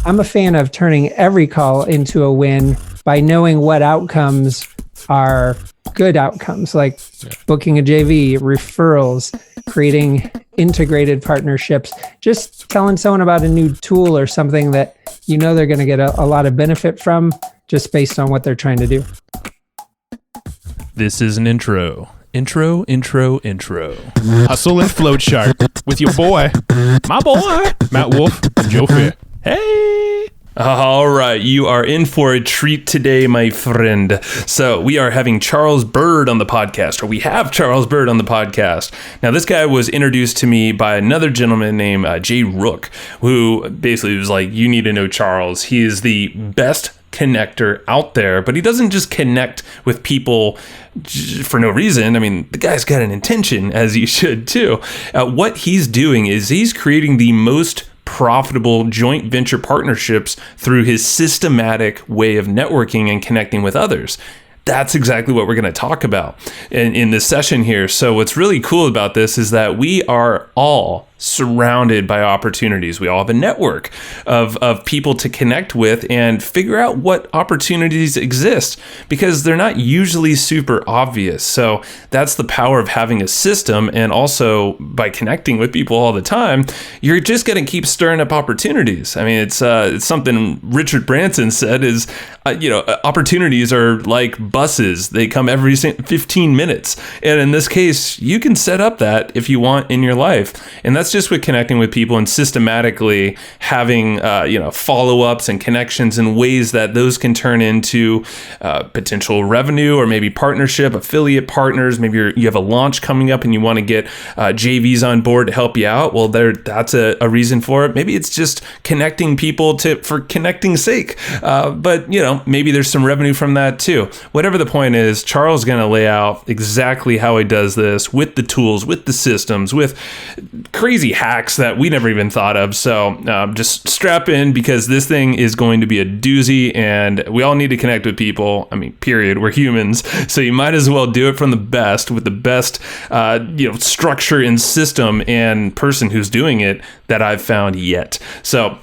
I'm a fan of turning every call into a win by knowing what outcomes are good outcomes, like booking a JV, referrals, creating integrated partnerships, just telling someone about a new tool or something that you know they're going to get a lot of benefit from just based on what they're trying to do. This is an intro. Intro. Hustle and Flowchart with your boy, my boy, Matt Wolf and Joe Fier. Hey! All right, you are in for a treat today, my friend. So we are having Charles Byrd on the podcast, or we have Charles Byrd on the podcast. Now, this guy was introduced to me by another gentleman named Jay Rook, who basically was like, you need to know Charles. He is the best connector out there, but he doesn't just connect with people for no reason. I mean, the guy's got an intention, as he should too. What he's doing is he's creating the most profitable joint venture partnerships through his systematic way of networking and connecting with others. That's exactly what we're going to talk about in this session here. So what's really cool about this is that we are all surrounded by opportunities. We all have a network of people to connect with and figure out what opportunities exist, because they're not usually super obvious. So that's the power of having a system. And also by connecting with people all the time, you're just going to keep stirring up opportunities. I mean, it's something Richard Branson said is, opportunities are like buses. They come every 15 minutes. And in this case, you can set up that if you want in your life. And that's just with connecting with people and systematically having, follow-ups and connections in ways that those can turn into potential revenue, or maybe partnership, affiliate partners. Maybe you have a launch coming up and you want to get JVs on board to help you out. Well, that's a reason for it. Maybe it's just connecting people for connecting's sake. But maybe there's some revenue from that too. Whatever the point is, Charles is going to lay out exactly how he does this with the tools, with the systems, with crazy hacks that we never even thought of. So just strap in, because this thing is going to be a doozy, and we all need to connect with people. I mean, period. We're humans. So you might as well do it from the best, with the best, structure and system and person who's doing it that I've found yet. So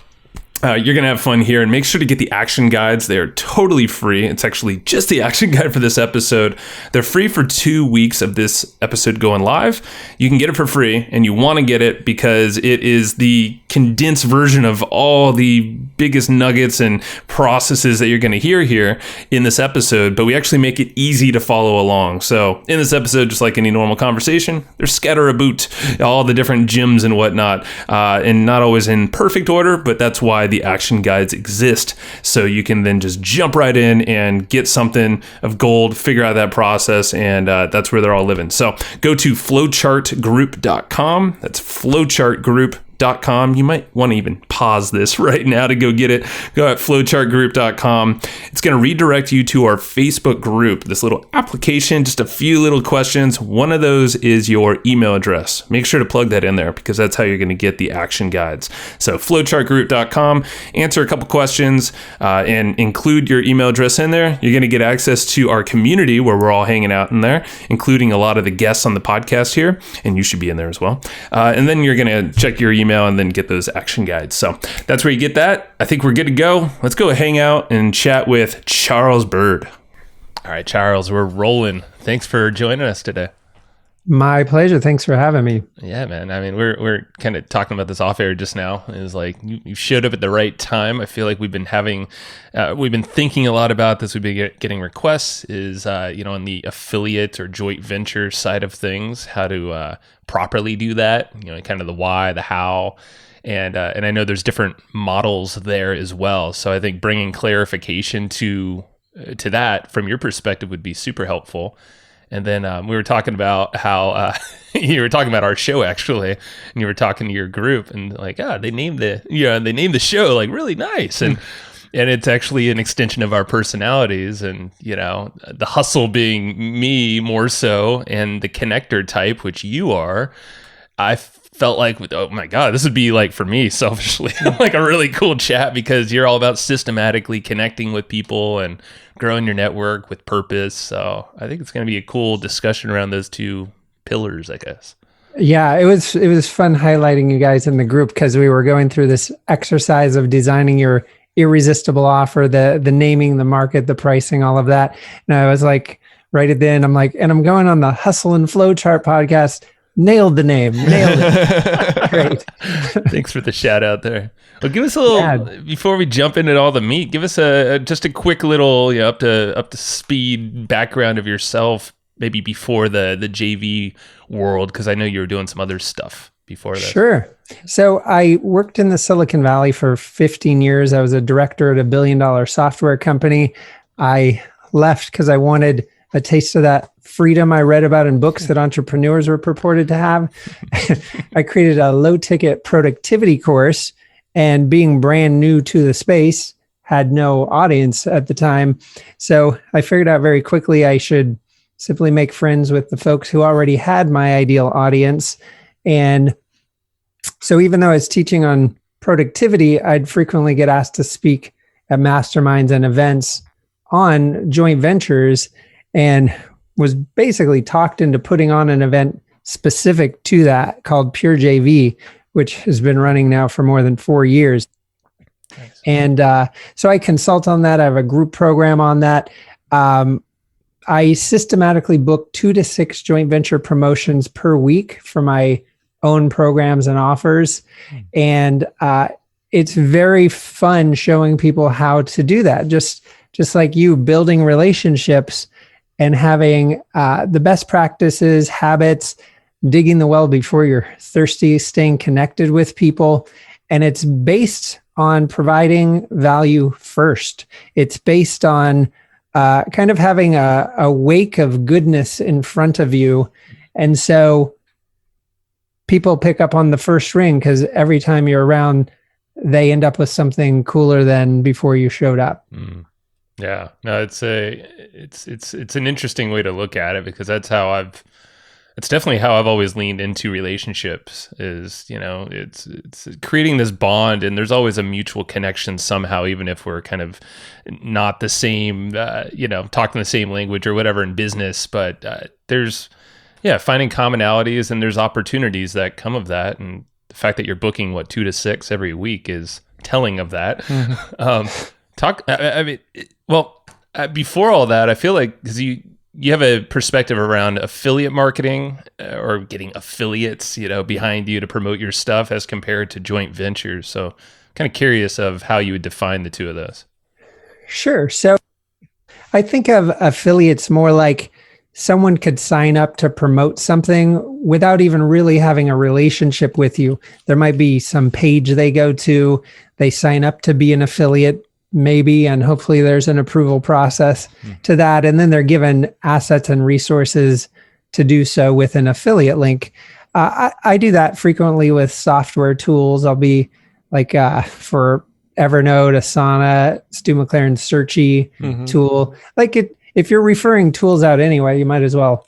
you're going to have fun here, and make sure to get the action guides. They're totally free. It's actually just the action guide for this episode. They're free for 2 weeks of this episode going live. You can get it for free, and you want to get it because it is the condensed version of all the biggest nuggets and processes that you're going to hear here in this episode, but we actually make it easy to follow along. So in this episode, just like any normal conversation, there's scatter about all the different gems and whatnot, and not always in perfect order, but that's why the action guides exist. So you can then just jump right in and get something of gold, figure out that process, and that's where they're all living. So go to flowchartgroup.com. That's flowchartgroup.com. You might want to even pause this right now to go get it. Go at flowchartgroup.com. It's going to redirect you to our Facebook group, this little application, just a few little questions. One of those is your email address. Make sure to plug that in there, because that's how you're going to get the action guides. So flowchartgroup.com, answer a couple questions, and include your email address in there. You're going to get access to our community where we're all hanging out in there, including a lot of the guests on the podcast here, and you should be in there as well. And then you're going to check your email and then get those action guides. So that's where you get that. I think we're good to go. Let's go hang out and chat with Charles Byrd. All right, Charles, we're rolling. Thanks for joining us today. My pleasure. Thanks for having me. Yeah, man. I mean, we're kind of talking about this off air just now. It was like you showed up at the right time. I feel like we've been thinking a lot about this. We've been getting requests is, on the affiliate or joint venture side of things, how to properly do that, kind of the why, the how. And I know there's different models there as well. So I think bringing clarification to that from your perspective would be super helpful. And then we were talking about how you were talking about our show actually, and you were talking to your group, and like, they named the show like really nice, and it's actually an extension of our personalities, and the hustle being me more so, and the connector type, which you are. I felt like, oh my God, this would be like, for me selfishly, like a really cool chat, because you're all about systematically connecting with people and growing your network with purpose. So I think it's going to be a cool discussion around those two pillars, I guess. Yeah, it was fun highlighting you guys in the group because we were going through this exercise of designing your irresistible offer, the naming, the market, the pricing, all of that. And I was like, right at the end, I'm like, and I'm going on the Hustle and Flowchart podcast. Nailed the name. Nailed it. Great. Thanks for the shout out there. Well, give us a little before we jump into all the meat. Give us just a quick little up to speed background of yourself, maybe before the JV world, because I know you were doing some other stuff before that. Sure. So I worked in the Silicon Valley for 15 years. I was a director at $1 billion software company. I left because I wanted a taste of that freedom I read about in books that entrepreneurs were purported to have. I created a low ticket productivity course, and being brand new to the space, had no audience at the time. So I figured out very quickly I should simply make friends with the folks who already had my ideal audience. And so even though I was teaching on productivity, I'd frequently get asked to speak at masterminds and events on joint ventures, and was basically talked into putting on an event specific to that called Pure JV, which has been running now for more than 4 years. Nice. And so I consult on that. I have a group program on that. I systematically book 2 to 6 joint venture promotions per week for my own programs and offers. And it's very fun showing people how to do that. Just like you, building relationships and having the best practices, habits, digging the well before you're thirsty, staying connected with people. And it's based on providing value first. It's based on kind of having a wake of goodness in front of you. And so people pick up on the first ring because every time you're around, they end up with something cooler than before you showed up. Mm. Yeah, no, it's an interesting way to look at it, because it's definitely how I've always leaned into relationships is, it's creating this bond, and there's always a mutual connection somehow, even if we're kind of not the same, talking the same language or whatever in business, but there's finding commonalities, and there's opportunities that come of that. And the fact that you're booking 2 to 6 every week is telling of that. Before all that, I feel like, because you have a perspective around affiliate marketing or getting affiliates, behind you to promote your stuff as compared to joint ventures. So kind of curious of how you would define the two of those. Sure. So I think of affiliates more like someone could sign up to promote something without even really having a relationship with you. There might be some page they go to, they sign up to be an affiliate, maybe, and hopefully there's an approval process to that. And then they're given assets and resources to do so with an affiliate link. I do that frequently with software tools. I'll be like, for Evernote, Asana, Stu McLaren's Searchy tool. Like if you're referring tools out anyway, you might as well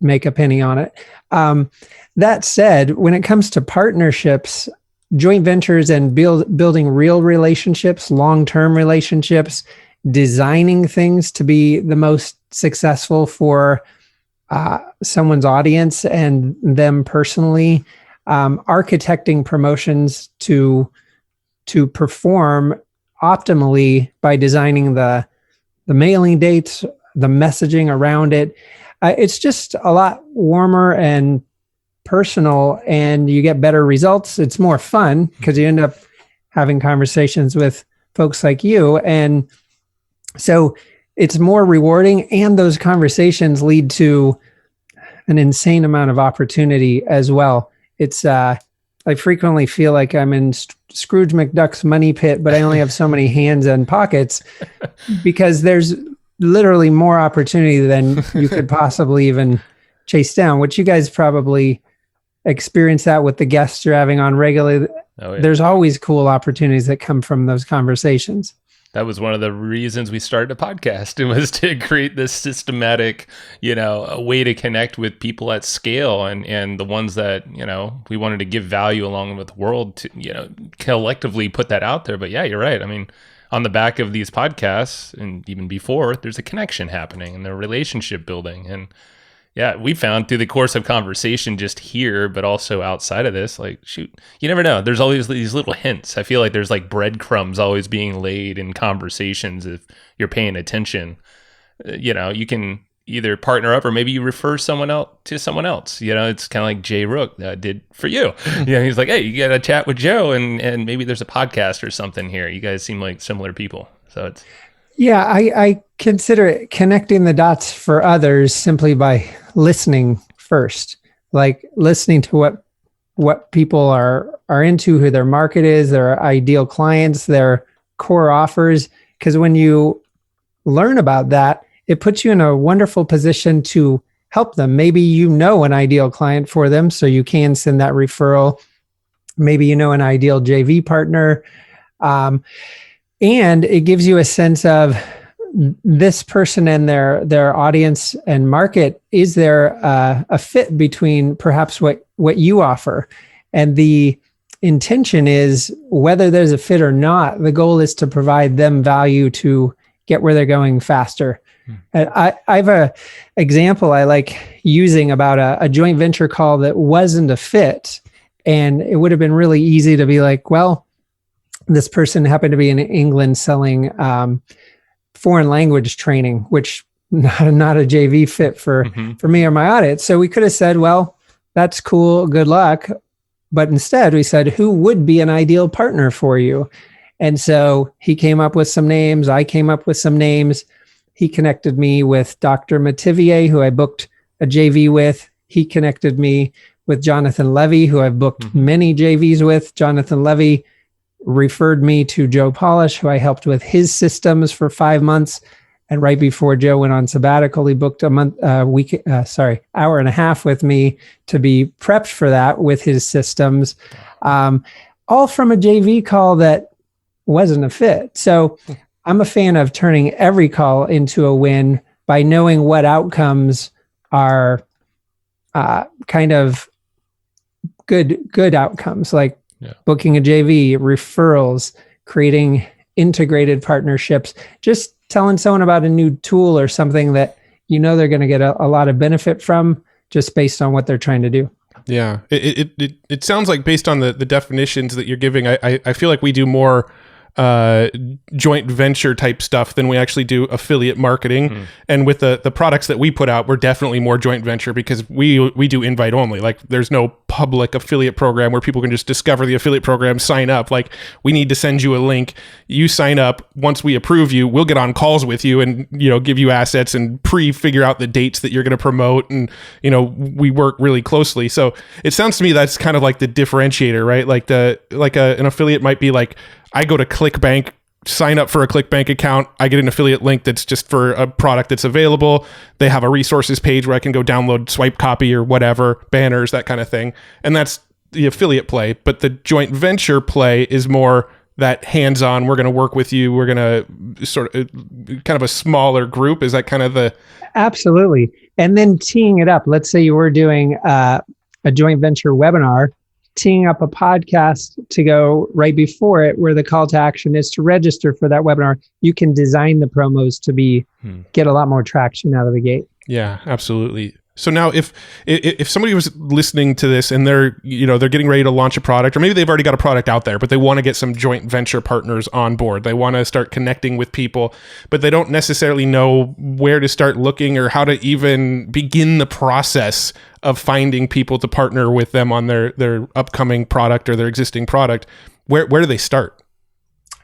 make a penny on it. That said, when it comes to partnerships, joint ventures and building real relationships, long-term relationships, designing things to be the most successful for someone's audience and them personally, architecting promotions to perform optimally by designing the mailing dates, the messaging around it. It's just a lot warmer and personal, and you get better results. It's more fun because you end up having conversations with folks like you. And so it's more rewarding, and those conversations lead to an insane amount of opportunity as well. It's, I frequently feel like I'm in Scrooge McDuck's money pit, but I only have so many hands and pockets because there's literally more opportunity than you could possibly even chase down, which you guys probably experience that with the guests you're having on regularly. Oh, yeah. There's always cool opportunities that come from those conversations. That was one of the reasons we started a podcast. It was to create this systematic, a way to connect with people at scale, and the ones that, we wanted to give value along with the world to, collectively put that out there. But yeah, you're right. I mean, on the back of these podcasts and even before, there's a connection happening and the relationship building. And Yeah, we found through the course of conversation just here, but also outside of this, like, shoot, you never know. There's always these little hints. I feel like there's like breadcrumbs always being laid in conversations if you're paying attention. You can either partner up or maybe you refer someone else to someone else. It's kind of like Jay Rook did for you. He's like, hey, you got to chat with Joe and maybe there's a podcast or something here. You guys seem like similar people. So it's... Yeah, I consider it connecting the dots for others simply by listening first, like listening to what people are into, who their market is, their ideal clients, their core offers. Because when you learn about that, it puts you in a wonderful position to help them. Maybe you know an ideal client for them, so you can send that referral. Maybe you know an ideal JV partner. And it gives you a sense of this person and their audience and market. Is there a fit between perhaps what you offer? And the intention is, whether there's a fit or not, the goal is to provide them value to get where they're going faster. And I have a example I like using about a joint venture call that wasn't a fit. And it would have been really easy to be like, well, this person happened to be in England selling foreign language training, which not a JV fit for me or my audience. So we could have said, well, that's cool, good luck. But instead we said, who would be an ideal partner for you? And so he came up with some names. I came up with some names. He connected me with Dr. Mativier, who I booked a JV with. He connected me with Jonathan Levy, who I've booked many JVs with. Jonathan Levy referred me to Joe Polish, who I helped with his systems for 5 months. And right before Joe went on sabbatical, he booked hour and a half with me to be prepped for that with his systems, all from a JV call that wasn't a fit. So I'm a fan of turning every call into a win by knowing what outcomes are kind of good outcomes, like booking a JV, referrals, creating integrated partnerships, just telling someone about a new tool or something that they're going to get a lot of benefit from just based on what they're trying to do. Yeah. It sounds like, based on the definitions that you're giving, I feel like we do more joint venture type stuff than we actually do affiliate marketing. And with the products that we put out, we're definitely more joint venture, because we do invite only. Like, there's no public affiliate program where people can just discover the affiliate program, sign up. Like, we need to send you a link, you sign up. Once we approve you, we'll get on calls with you and give you assets and figure out the dates that you're going to promote, and we work really closely. So it sounds to me that's kind of like the differentiator, right? Like an affiliate might be like, I go to ClickBank, sign up for a ClickBank account. I get an affiliate link that's just for a product that's available. They have a resources page where I can go download swipe copy or whatever, banners, that kind of thing. And that's the affiliate play. But the joint venture play is more that hands-on, we're going to work with you. We're going to sort of kind of a smaller group. Is that kind of the... Absolutely. And then teeing it up. Let's say you were doing a joint venture webinar, teeing up a podcast to go right before it, where the call to action is to register for that webinar. You can design the promos to get a lot more traction out of the gate. Yeah, absolutely. So now if somebody was listening to this and they're getting ready to launch a product, or maybe they've already got a product out there, but they want to get some joint venture partners on board. They want to start connecting with people, but they don't necessarily know where to start looking or how to even begin the process of finding people to partner with them on their upcoming product or their existing product. Where do they start?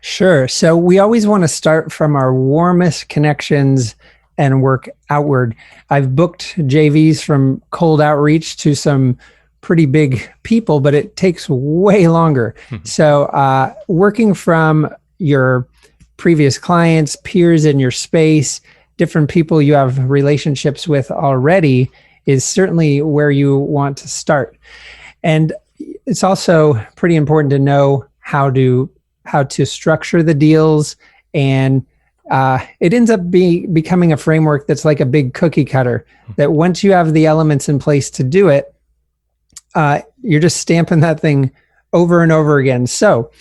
Sure. So we always want to start from our warmest connections and work outward. I've booked JVs from cold outreach to some pretty big people, but it takes way longer. So working from your previous clients, peers in your space, different people you have relationships with already is certainly where you want to start. And it's also pretty important to know how to structure the deals, and it ends up becoming a framework that's like a big cookie cutter, that once you have the elements in place to do it, you're just stamping that thing over and over again. So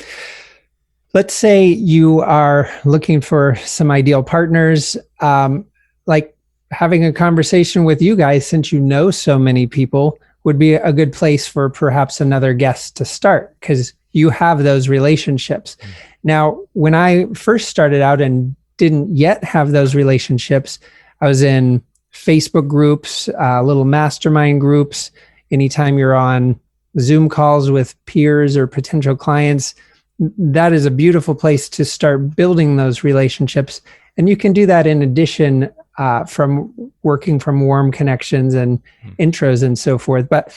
let's say you are looking for some ideal partners. Like having a conversation with you guys, since you know so many people, would be a good place for perhaps another guest to start, because you have those relationships. Now, when I first started out and didn't yet have those relationships, I was in Facebook groups, little mastermind groups. Anytime you're on Zoom calls with peers or potential clients, that is a beautiful place to start building those relationships. And you can do that in addition from working from warm connections and intros and so forth. But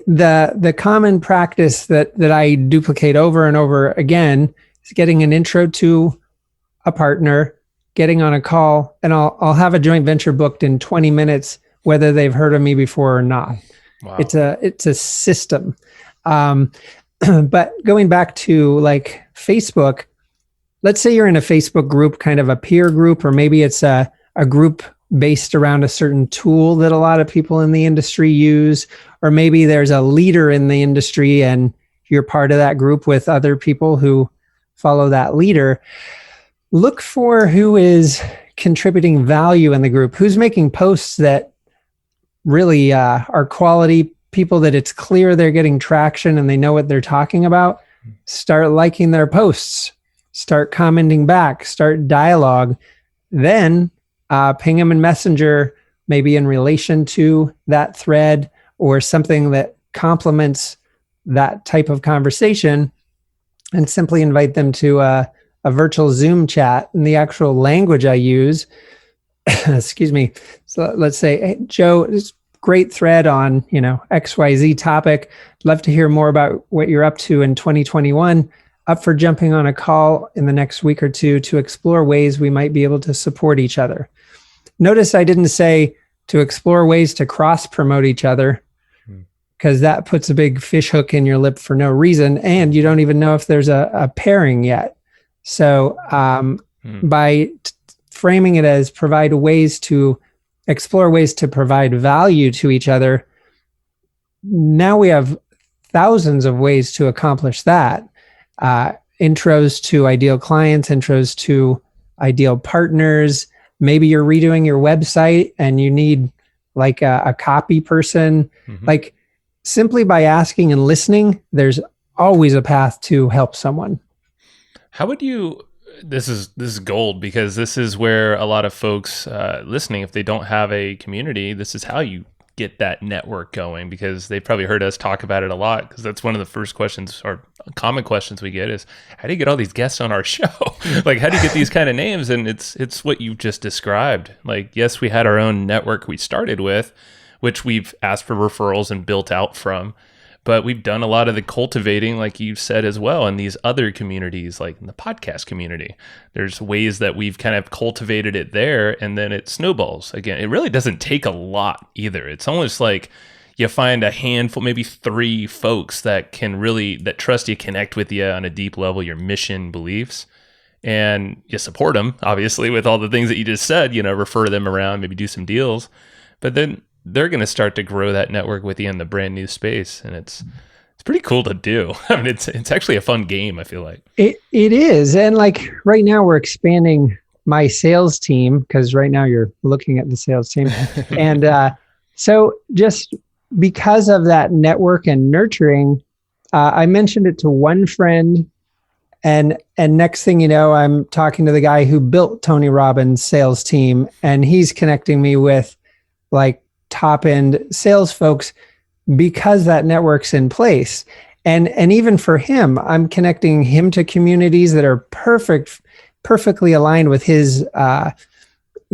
the common practice that I duplicate over and over again is getting an intro to a partner, getting on a call, and I'll have a joint venture booked in 20 minutes, whether they've heard of me before or not. Wow. It's a system. But going back to like Facebook, let's say you're in a Facebook group, kind of a peer group, or maybe it's a group based around a certain tool that a lot of people in the industry use, or maybe there's a leader in the industry and you're part of that group with other people who follow that leader. Look for who is contributing value in the group, who's making posts that really are quality, people that it's clear they're getting traction and they know what they're talking about. Start liking their posts, start commenting back, start dialogue, then ping them in Messenger, maybe in relation to that thread or something that complements that type of conversation, and simply invite them to a virtual Zoom chat. And the actual language I use, excuse me. So let's say, hey, Joe, this great thread on, XYZ topic. Love to hear more about what you're up to in 2021. Up for jumping on a call in the next week or two to explore ways we might be able to support each other. Notice I didn't say to explore ways to cross promote each other, because that puts a big fish hook in your lip for no reason. And you don't even know if there's a pairing yet. So by framing it as explore ways to provide value to each other, now we have thousands of ways to accomplish that. Intros to ideal clients, intros to ideal partners. Maybe you're redoing your website and you need like a copy person. Like, simply by asking and listening, there's always a path to help someone. How would you, this is gold, because this is where a lot of folks listening, if they don't have a community, this is how you get that network going, because they've probably heard us talk about it a lot, because that's one of the first questions or common questions we get is, how do you get all these guests on our show? Like, how do you get these kind of names? And it's what you just described. Like, yes, we had our own network we started with, which we've asked for referrals and built out from. But we've done a lot of the cultivating, like you've said as well, in these other communities, like in the podcast community. There's ways that we've kind of cultivated it there, and then it snowballs. Again, it really doesn't take a lot either. It's almost like you find a handful, maybe 3 folks that trust you, connect with you on a deep level, your mission, beliefs, and you support them, obviously, with all the things that you just said, refer them around, maybe do some deals. But then they're going to start to grow that network with you in the brand new space. And it's pretty cool to do. I mean, it's actually a fun game, I feel like. It is. And like right now we're expanding my sales team, because right now you're looking at the sales team. And so just because of that network and nurturing, I mentioned it to one friend, and next thing you know, I'm talking to the guy who built Tony Robbins' sales team, and he's connecting me with like top end sales folks, because that network's in place. And even for him, I'm connecting him to communities that are perfectly aligned with his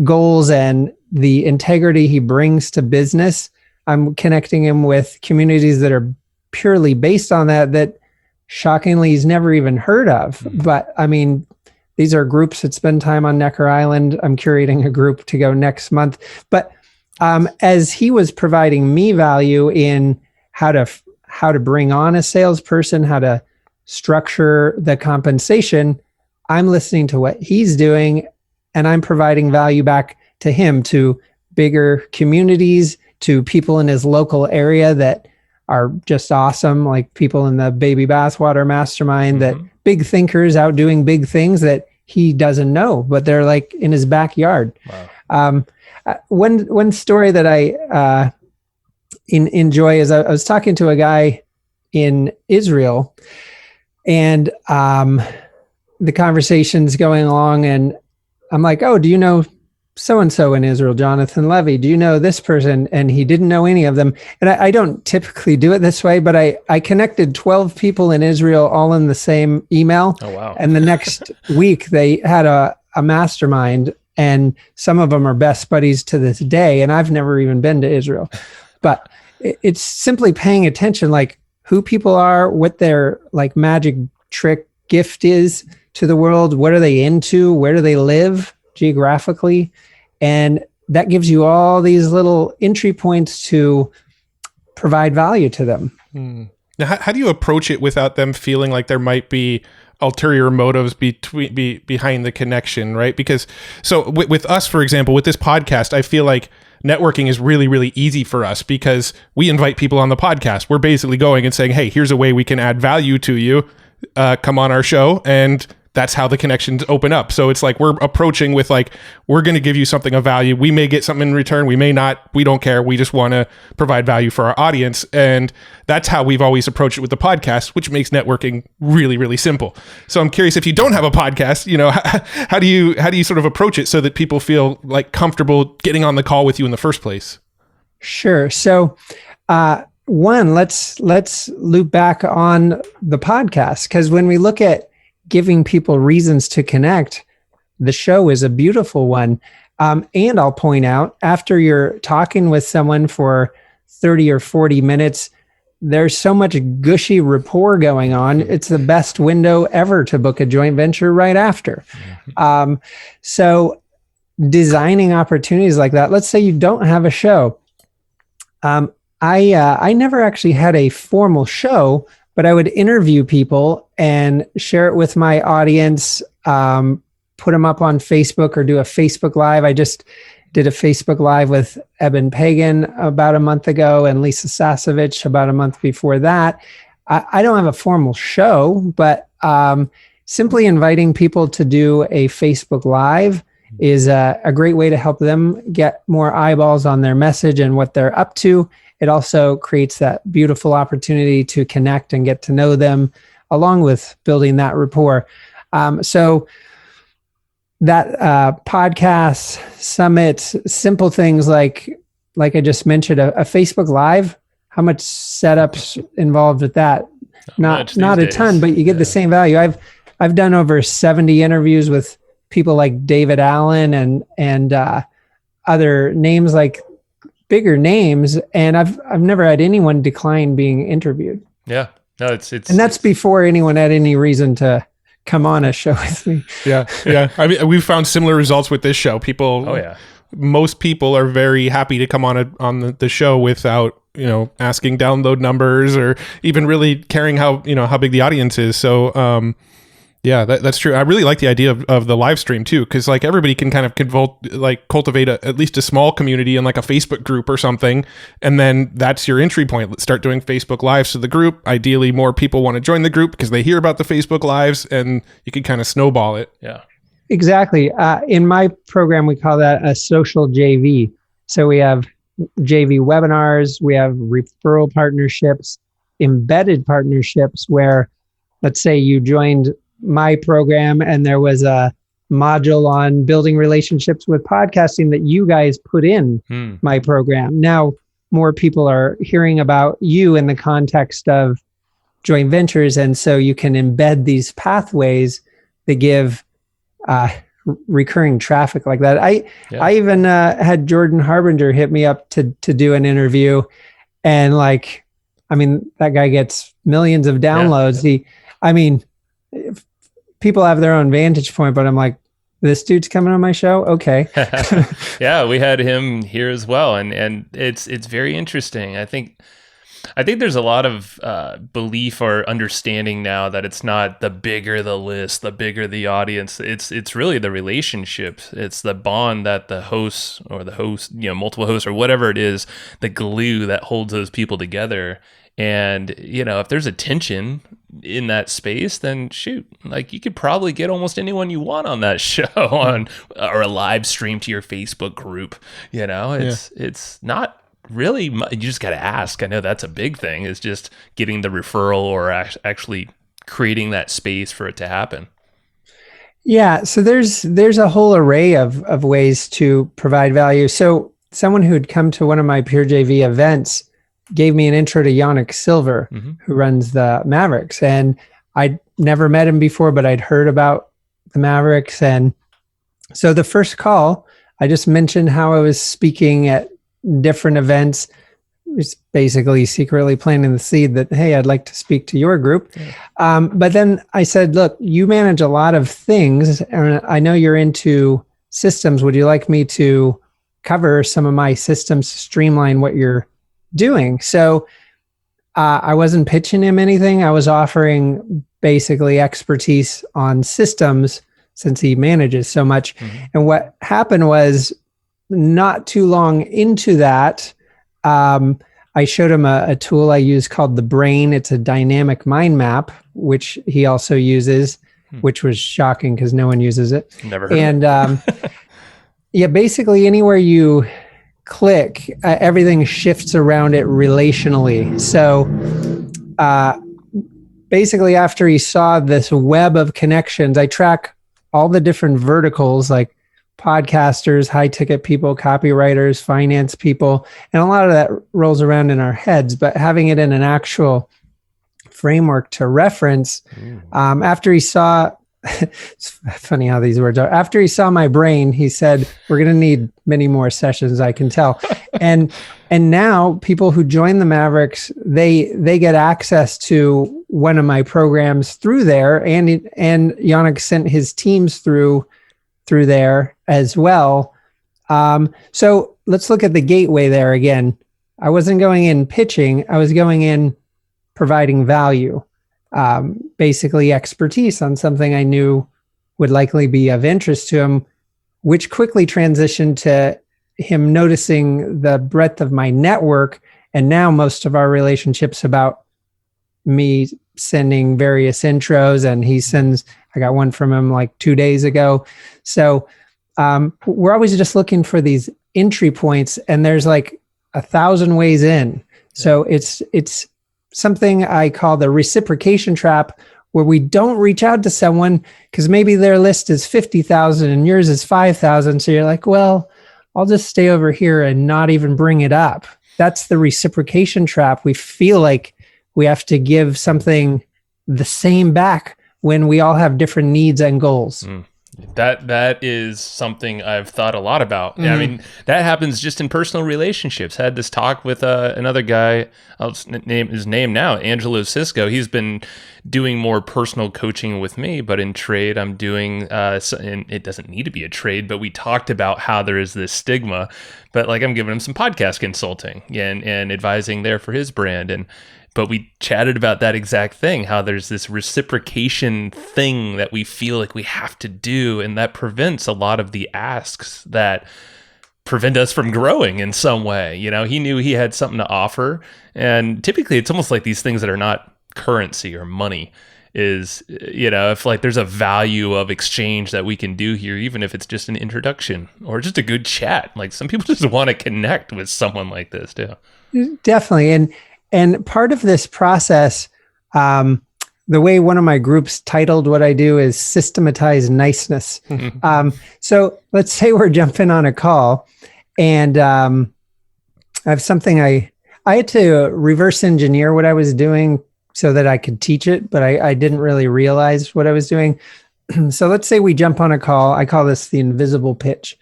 goals and the integrity he brings to business. I'm connecting him with communities that are purely based on that shockingly he's never even heard of. But I mean, these are groups that spend time on Necker Island. I'm curating a group to go next month. But as he was providing me value in how to bring on a salesperson, how to structure the compensation, I'm listening to what he's doing, and I'm providing value back to him, to bigger communities, to people in his local area that are just awesome, like people in the baby bathwater mastermind, that big thinkers out doing big things that he doesn't know, but they're like in his backyard. Wow. One story that I enjoy is I was talking to a guy in Israel, and the conversation's going along, and I'm like, "Oh, do you know so-and-so in Israel, Jonathan Levy? Do you know this person?" And he didn't know any of them. And I don't typically do it this way, but I connected 12 people in Israel all in the same email. Oh, wow. And the next week they had a mastermind, and some of them are best buddies to this day. And I've never even been to Israel, but it's simply paying attention, like who people are, what their like magic trick gift is to the world. What are they into? Where do they live geographically? And that gives you all these little entry points to provide value to them. Now, how do you approach it without them feeling like there might be ulterior motives behind the connection, right? Because so with us, for example, with this podcast, I feel like networking is really, really easy for us because we invite people on the podcast. We're basically going and saying, hey, here's a way we can add value to you. Come on our show. And that's how the connections open up. So it's like we're approaching with like, we're going to give you something of value. We may get something in return. We may not. We don't care. We just want to provide value for our audience. And that's how we've always approached it with the podcast, which makes networking really, really simple. So I'm curious, if you don't have a podcast, how do you sort of approach it so that people feel like comfortable getting on the call with you in the first place? Sure. So, one, let's loop back on the podcast, because when we look at giving people reasons to connect, the show is a beautiful one. And I'll point out, after you're talking with someone for 30 or 40 minutes, there's so much gushy rapport going on. It's the best window ever to book a joint venture right after. So designing opportunities like that, let's say you don't have a show. I never actually had a formal show, but I would interview people and share it with my audience, put them up on Facebook or do a Facebook Live. I just did a Facebook Live with Eben Pagan about a month ago and Lisa Sasevich about a month before that. I don't have a formal show, but simply inviting people to do a Facebook Live is a great way to help them get more eyeballs on their message and what they're up to. It also creates that beautiful opportunity to connect and get to know them, along with building that rapport. So that podcast, summit, simple things like I just mentioned, a Facebook Live, how much setup's involved with that? Not a ton, but you get the same value. I've done over 70 interviews with people like David Allen and other names, like bigger names, and I've never had anyone decline being interviewed. Yeah. No, and that's before anyone had any reason to come on a show with me. Yeah. I mean, we've found similar results with this show. Most people are very happy to come on the show without, asking download numbers or even really caring how big the audience is. So, yeah, that's true. I really like the idea of the live stream too, because like everybody can kind of cultivate at least a small community in like a Facebook group or something, and then that's your entry point. Let's start doing Facebook Lives to the group. Ideally, more people want to join the group because they hear about the Facebook Lives, and you can kind of snowball it. Yeah, exactly. In my program, we call that a social JV. So we have JV webinars, we have referral partnerships, embedded partnerships, where let's say you joined my program and there was a module on building relationships with podcasting that you guys put in my program. Now more people are hearing about you in the context of joint ventures, and so you can embed these pathways that give recurring traffic like that. I even had Jordan Harbinger hit me up to do an interview, and that guy gets millions of downloads. If people have their own vantage point, but I'm like, this dude's coming on my show? Okay. Yeah, we had him here as well. And it's very interesting. I think there's a lot of belief or understanding now that it's not the bigger the list, the bigger the audience. It's really the relationships. It's the bond that the host, multiple hosts or whatever it is, the glue that holds those people together. And, if there's a tension, in that space, then shoot, like you could probably get almost anyone you want on that show on or a live stream to your Facebook group. You know, it's not really you just got to ask. I know that's a big thing, is just getting the referral or actually creating that space for it to happen. Yeah, so there's a whole array of ways to provide value. So someone who had come to one of my Pure JV events gave me an intro to Yannick Silver, who runs the Mavericks. And I'd never met him before, but I'd heard about the Mavericks. And so the first call, I just mentioned how I was speaking at different events, just basically secretly planting the seed that, hey, I'd like to speak to your group. But then I said, look, you manage a lot of things, and I know you're into systems. Would you like me to cover some of my systems to streamline what you're doing? So I wasn't pitching him anything. I was offering basically expertise on systems since he manages so much. And what happened was, not too long into that, I showed him a tool I use called the Brain. It's a dynamic mind map, which he also uses, which was shocking because no one uses it. Never heard and of it. Yeah, basically anywhere you click, everything shifts around it relationally. So basically after he saw this web of connections, I track all the different verticals like podcasters, high ticket people, copywriters, finance people, and a lot of that rolls around in our heads, but having it in an actual framework to reference, after he saw, it's funny how these words are, after he saw my brain, he said, we're going to need many more sessions, I can tell. And now people who join the Mavericks, they get access to one of my programs through there, and Yannick sent his teams through there as well. So let's look at the gateway there again. I wasn't going in pitching. I was going in providing value, basically expertise on something I knew would likely be of interest to him, which quickly transitioned to him noticing the breadth of my network. And now most of our relationships about me sending various intros, and I got one from him like 2 days ago. So we're always just looking for these entry points, and there's like 1,000 ways in. So it's something I call the reciprocation trap, where we don't reach out to someone because maybe their list is 50,000 and yours is 5,000. So you're like, well, I'll just stay over here and not even bring it up. That's the reciprocation trap. We feel like we have to give something the same back when we all have different needs and goals. That is something I've thought a lot about. I mean, that happens just in personal relationships. I had this talk with another guy. I'll name his name now, Angelo Cisco. He's been doing more personal coaching with me, but in trade, I'm doing, and it doesn't need to be a trade, but we talked about how there is this stigma, but like I'm giving him some podcast consulting and advising there for his brand. But we chatted about that exact thing, how there's this reciprocation thing that we feel like we have to do, and that prevents a lot of the asks that prevent us from growing in some way. You know, he knew he had something to offer, and typically it's almost like these things that are not currency or money is, you know, if like there's a value of exchange that we can do here, even if it's just an introduction or just a good chat. Like some people just want to connect with someone like this too. Definitely. And part of this process, the way one of my groups titled what I do is systematize niceness. So let's say we're jumping on a call, and I have something I had to reverse engineer what I was doing so that I could teach it, but I didn't really realize what I was doing. So let's say we jump on a call. I call this the invisible pitch.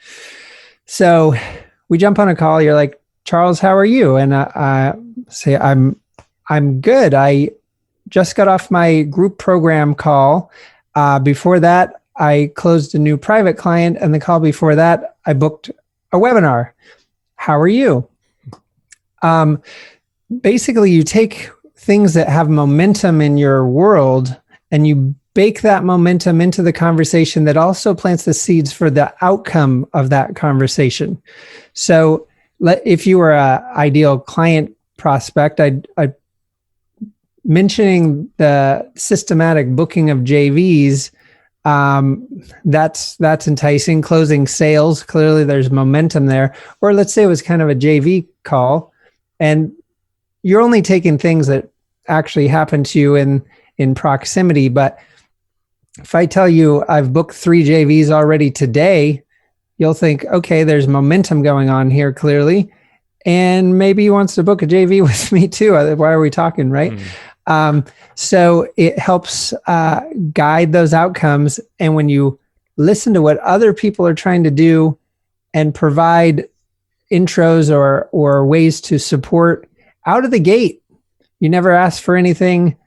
So we jump on a call. You're like, Charles, how are you? And I say, I'm good. I just got off my group program call. Before that, I closed a new private client, and the call before that, I booked a webinar. How are you? Basically, you take things that have momentum in your world, and you bake that momentum into the conversation that also plants the seeds for the outcome of that conversation. So if you were an ideal client prospect, I'd mentioning the systematic booking of JVs, that's enticing. Closing sales, clearly there's momentum there. Or let's say it was kind of a JV call, and you're only taking things that actually happen to you in proximity. But if I tell you I've booked 3 JVs already today, you'll think, okay, there's momentum going on here clearly. And maybe he wants to book a JV with me too. Why are we talking, right? So it helps guide those outcomes. And when you listen to what other people are trying to do and provide intros or ways to support out of the gate, you never ask for anything.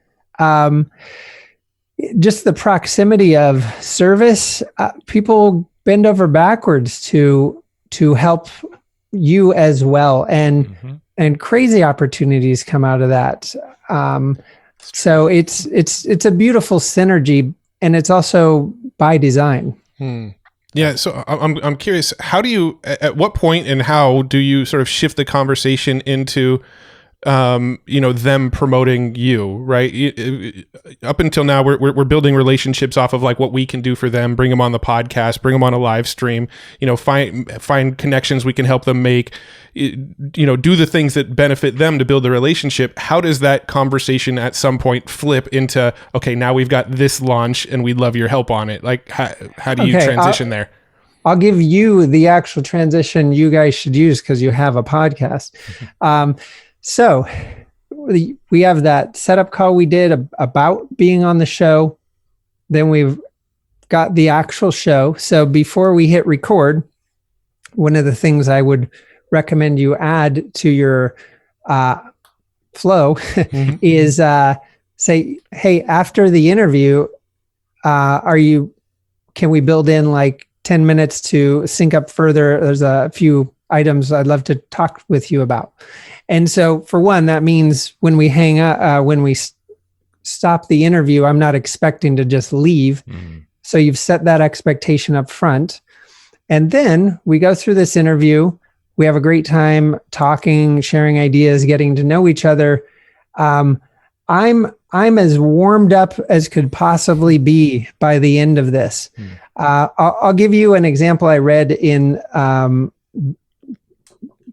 Just the proximity of service, people bend over backwards to help you as well, and crazy opportunities come out of that. So it's a beautiful synergy, and it's also by design. Yeah. So I'm curious, how do you, at what point and how do you sort of shift the conversation into, them promoting you, right? Up until now, we're building relationships off of like what we can do for them, bring them on the podcast, bring them on a live stream, find connections we can help them make, do the things that benefit them to build the relationship. How does that conversation at some point flip into, okay, now we've got this launch and we'd love your help on it? Like, how do you transition there? I'll give you the actual transition you guys should use because you have a podcast. So we have that setup call we did about being on the show. Then we've got the actual show. So before we hit record, one of the things I would recommend you add to your flow is say, hey, after the interview, can we build in like 10 minutes to sync up further? There's a few items I'd love to talk with you about. And so for one, that means when we hang up, when we stop the interview, I'm not expecting to just leave. So you've set that expectation up front. And then we go through this interview. We have a great time talking, sharing ideas, getting to know each other. I'm as warmed up as could possibly be by the end of this. I'll give you an example I read in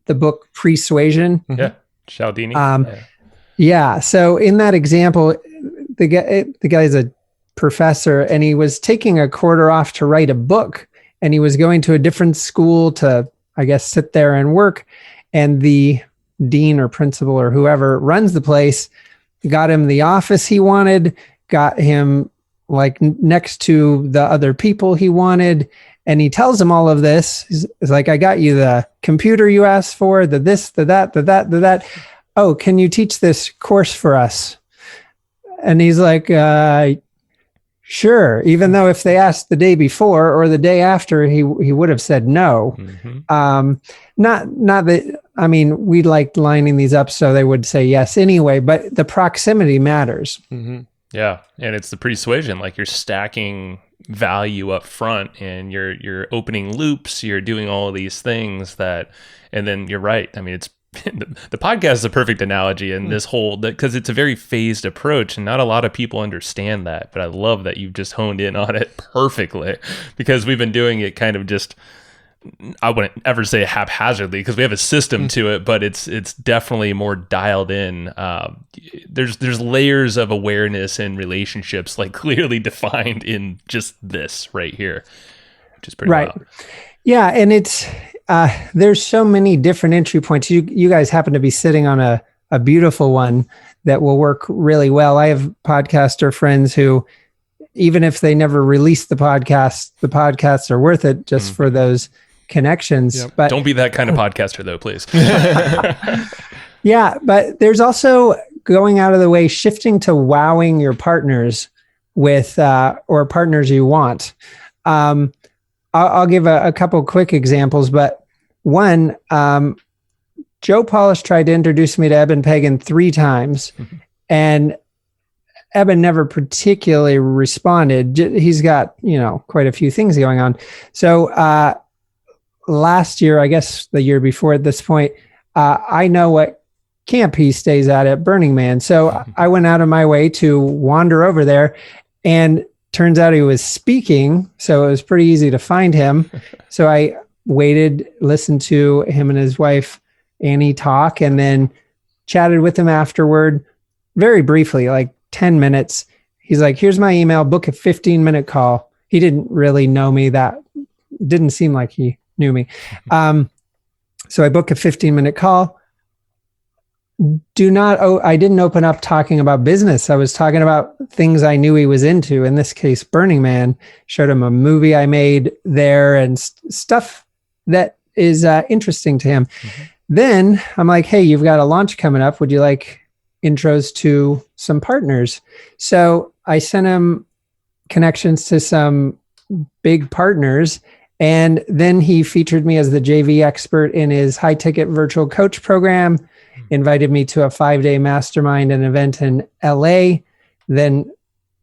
the book Persuasion. Yeah, Cialdini. Yeah. So in that example, the guy's a professor, and he was taking a quarter off to write a book, and he was going to a different school to, I guess, sit there and work. And the dean or principal or whoever runs the place got him the office he wanted, got him like next to the other people he wanted. And he tells him all of this. He's like, I got you the computer you asked for, the this, the that, the that, the that. Oh, can you teach this course for us? And he's like, sure. Even though if they asked the day before or the day after, he would have said no. Not that, I mean, we liked lining these up so they would say yes anyway, but the proximity matters. Yeah. And it's the persuasion, like you're stacking value up front and you're opening loops, you're doing all of these things and then you're right. I mean, it's the podcast is a perfect analogy in this whole, because it's a very phased approach and not a lot of people understand that, but I love that you've just honed in on it perfectly, because we've been doing it kind of just, I wouldn't ever say haphazardly because we have a system to it, but it's definitely more dialed in. There's layers of awareness and relationships like clearly defined in just this right here, which is pretty wild. Yeah, and it's there's so many different entry points. You guys happen to be sitting on a beautiful one that will work really well. I have podcaster friends who, even if they never release the podcasts are worth it just for those connections. Yep. But don't be that kind of podcaster though, please. Yeah, but there's also going out of the way, shifting to wowing your partners with or partners you want. I'll give a couple quick examples, but one, Joe Polish tried to introduce me to Eben Pagan 3 times, and Eben never particularly responded. He's got, quite a few things going on. So last year, I guess the year before at this point, I know what camp he stays at Burning Man. So I went out of my way to wander over there, and turns out he was speaking. So it was pretty easy to find him. So I waited, listened to him and his wife, Annie, talk, and then chatted with him afterward, very briefly, like 10 minutes. He's like, here's my email, book a 15-minute call. He didn't really know me. That didn't seem like he knew me. So I booked a 15-minute call. I didn't open up talking about business. I was talking about things I knew he was into. In this case, Burning Man. Showed him a movie I made there and stuff that is interesting to him. Mm-hmm. Then I'm like, hey, you've got a launch coming up. Would you like intros to some partners? So I sent him connections to some big partners. And then he featured me as the JV expert in his high ticket virtual coach program, invited me to a 5-day mastermind and event in LA. Then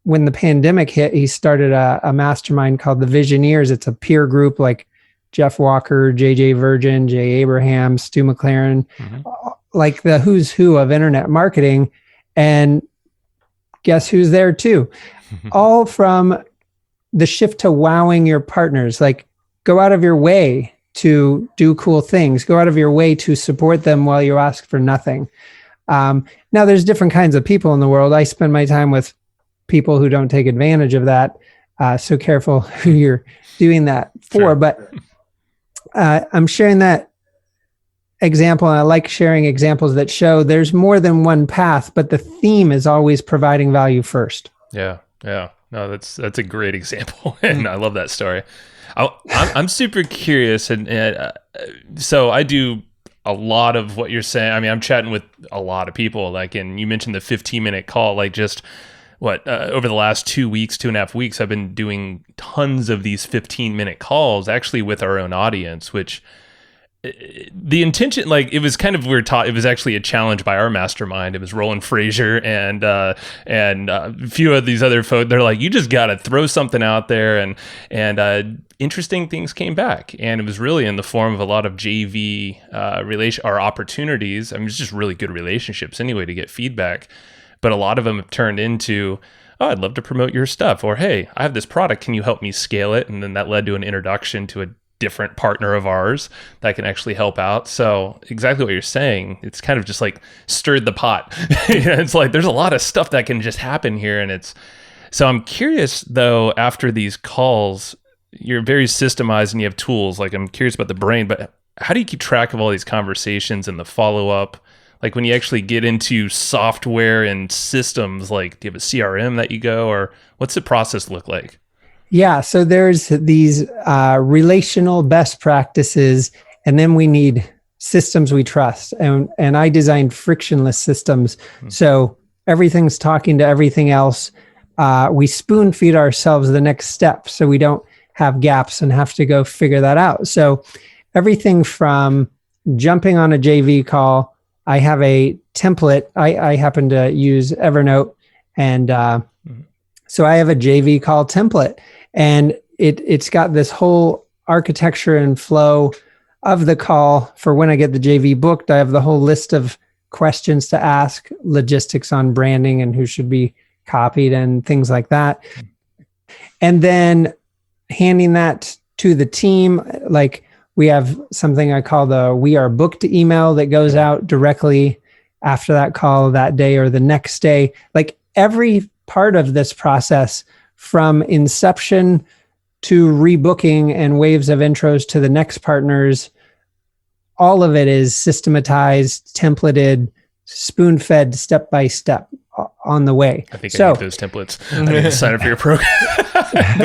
when the pandemic hit, he started a mastermind called the Visioneers. It's a peer group like Jeff Walker, JJ Virgin, Jay Abraham, Stu McLaren, like the who's who of internet marketing. And guess who's there too? All from the shift to wowing your partners. Like, go out of your way to do cool things. Go out of your way to support them while you ask for nothing. Now, there's different kinds of people in the world. I spend my time with people who don't take advantage of that. So careful who you're doing that for. Sure. But I'm sharing that example, and I like sharing examples that show there's more than one path, but the theme is always providing value first. Yeah. No, that's a great example, and I love that story. I'm super curious, and so I do a lot of what you're saying. I mean, I'm chatting with a lot of people, like, and you mentioned the 15-minute call, like just over the last 2.5 weeks, I've been doing tons of these 15-minute calls, actually with our own audience, which the intention, like, it was kind of, it was actually a challenge by our mastermind. It was Roland Frazier and a few of these other folks. They're like, you just got to throw something out there, and interesting things came back. And it was really in the form of a lot of JV or opportunities. I mean, it's just really good relationships anyway to get feedback. But a lot of them have turned into, oh, I'd love to promote your stuff, or hey, I have this product, can you help me scale it? And then that led to an introduction to a different partner of ours that can actually help out. So exactly what you're saying, it's kind of just like stirred the pot. It's like there's a lot of stuff that can just happen here. And so I'm curious though, after these calls, you're very systemized and you have tools. Like, I'm curious about the brain, but how do you keep track of all these conversations and the follow-up? Like, when you actually get into software and systems, like, do you have a CRM that you go, or what's the process look like? Yeah, so there's these relational best practices, and then we need systems we trust. And I designed frictionless systems. So everything's talking to everything else. We spoon feed ourselves the next step so we don't have gaps and have to go figure that out. So everything from jumping on a JV call, I have a template. I happen to use Evernote, and so I have a JV call template, and it's got this whole architecture and flow of the call for when I get the JV booked. I have the whole list of questions to ask, logistics on branding and who should be copied and things like that. And then handing that to the team, like, we have something I call the "We Are Booked" email that goes out directly after that call that day or the next day. Like, every part of this process, from inception to rebooking and waves of intros to the next partners, all of it is systematized, templated, spoon-fed step by step on the way. I think I need those templates. I need to sign up for your program.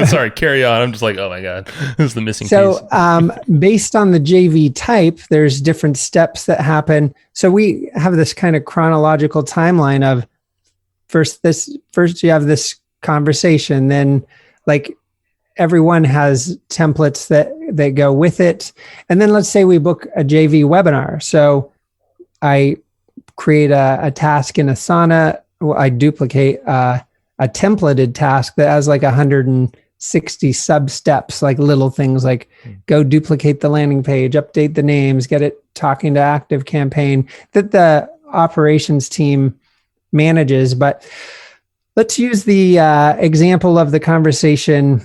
Sorry, carry on. I'm just like, oh my God, this is the missing piece. So based on the JV type, there's different steps that happen. So we have this kind of chronological timeline of first you have this conversation, then like everyone has templates that go with it. And then let's say we book a JV webinar. So I create a task in Asana. I duplicate a templated task that has like 160 sub steps, like little things like go duplicate the landing page, update the names, get it talking to Active Campaign, that the operations team manages. But let's use the example of the conversation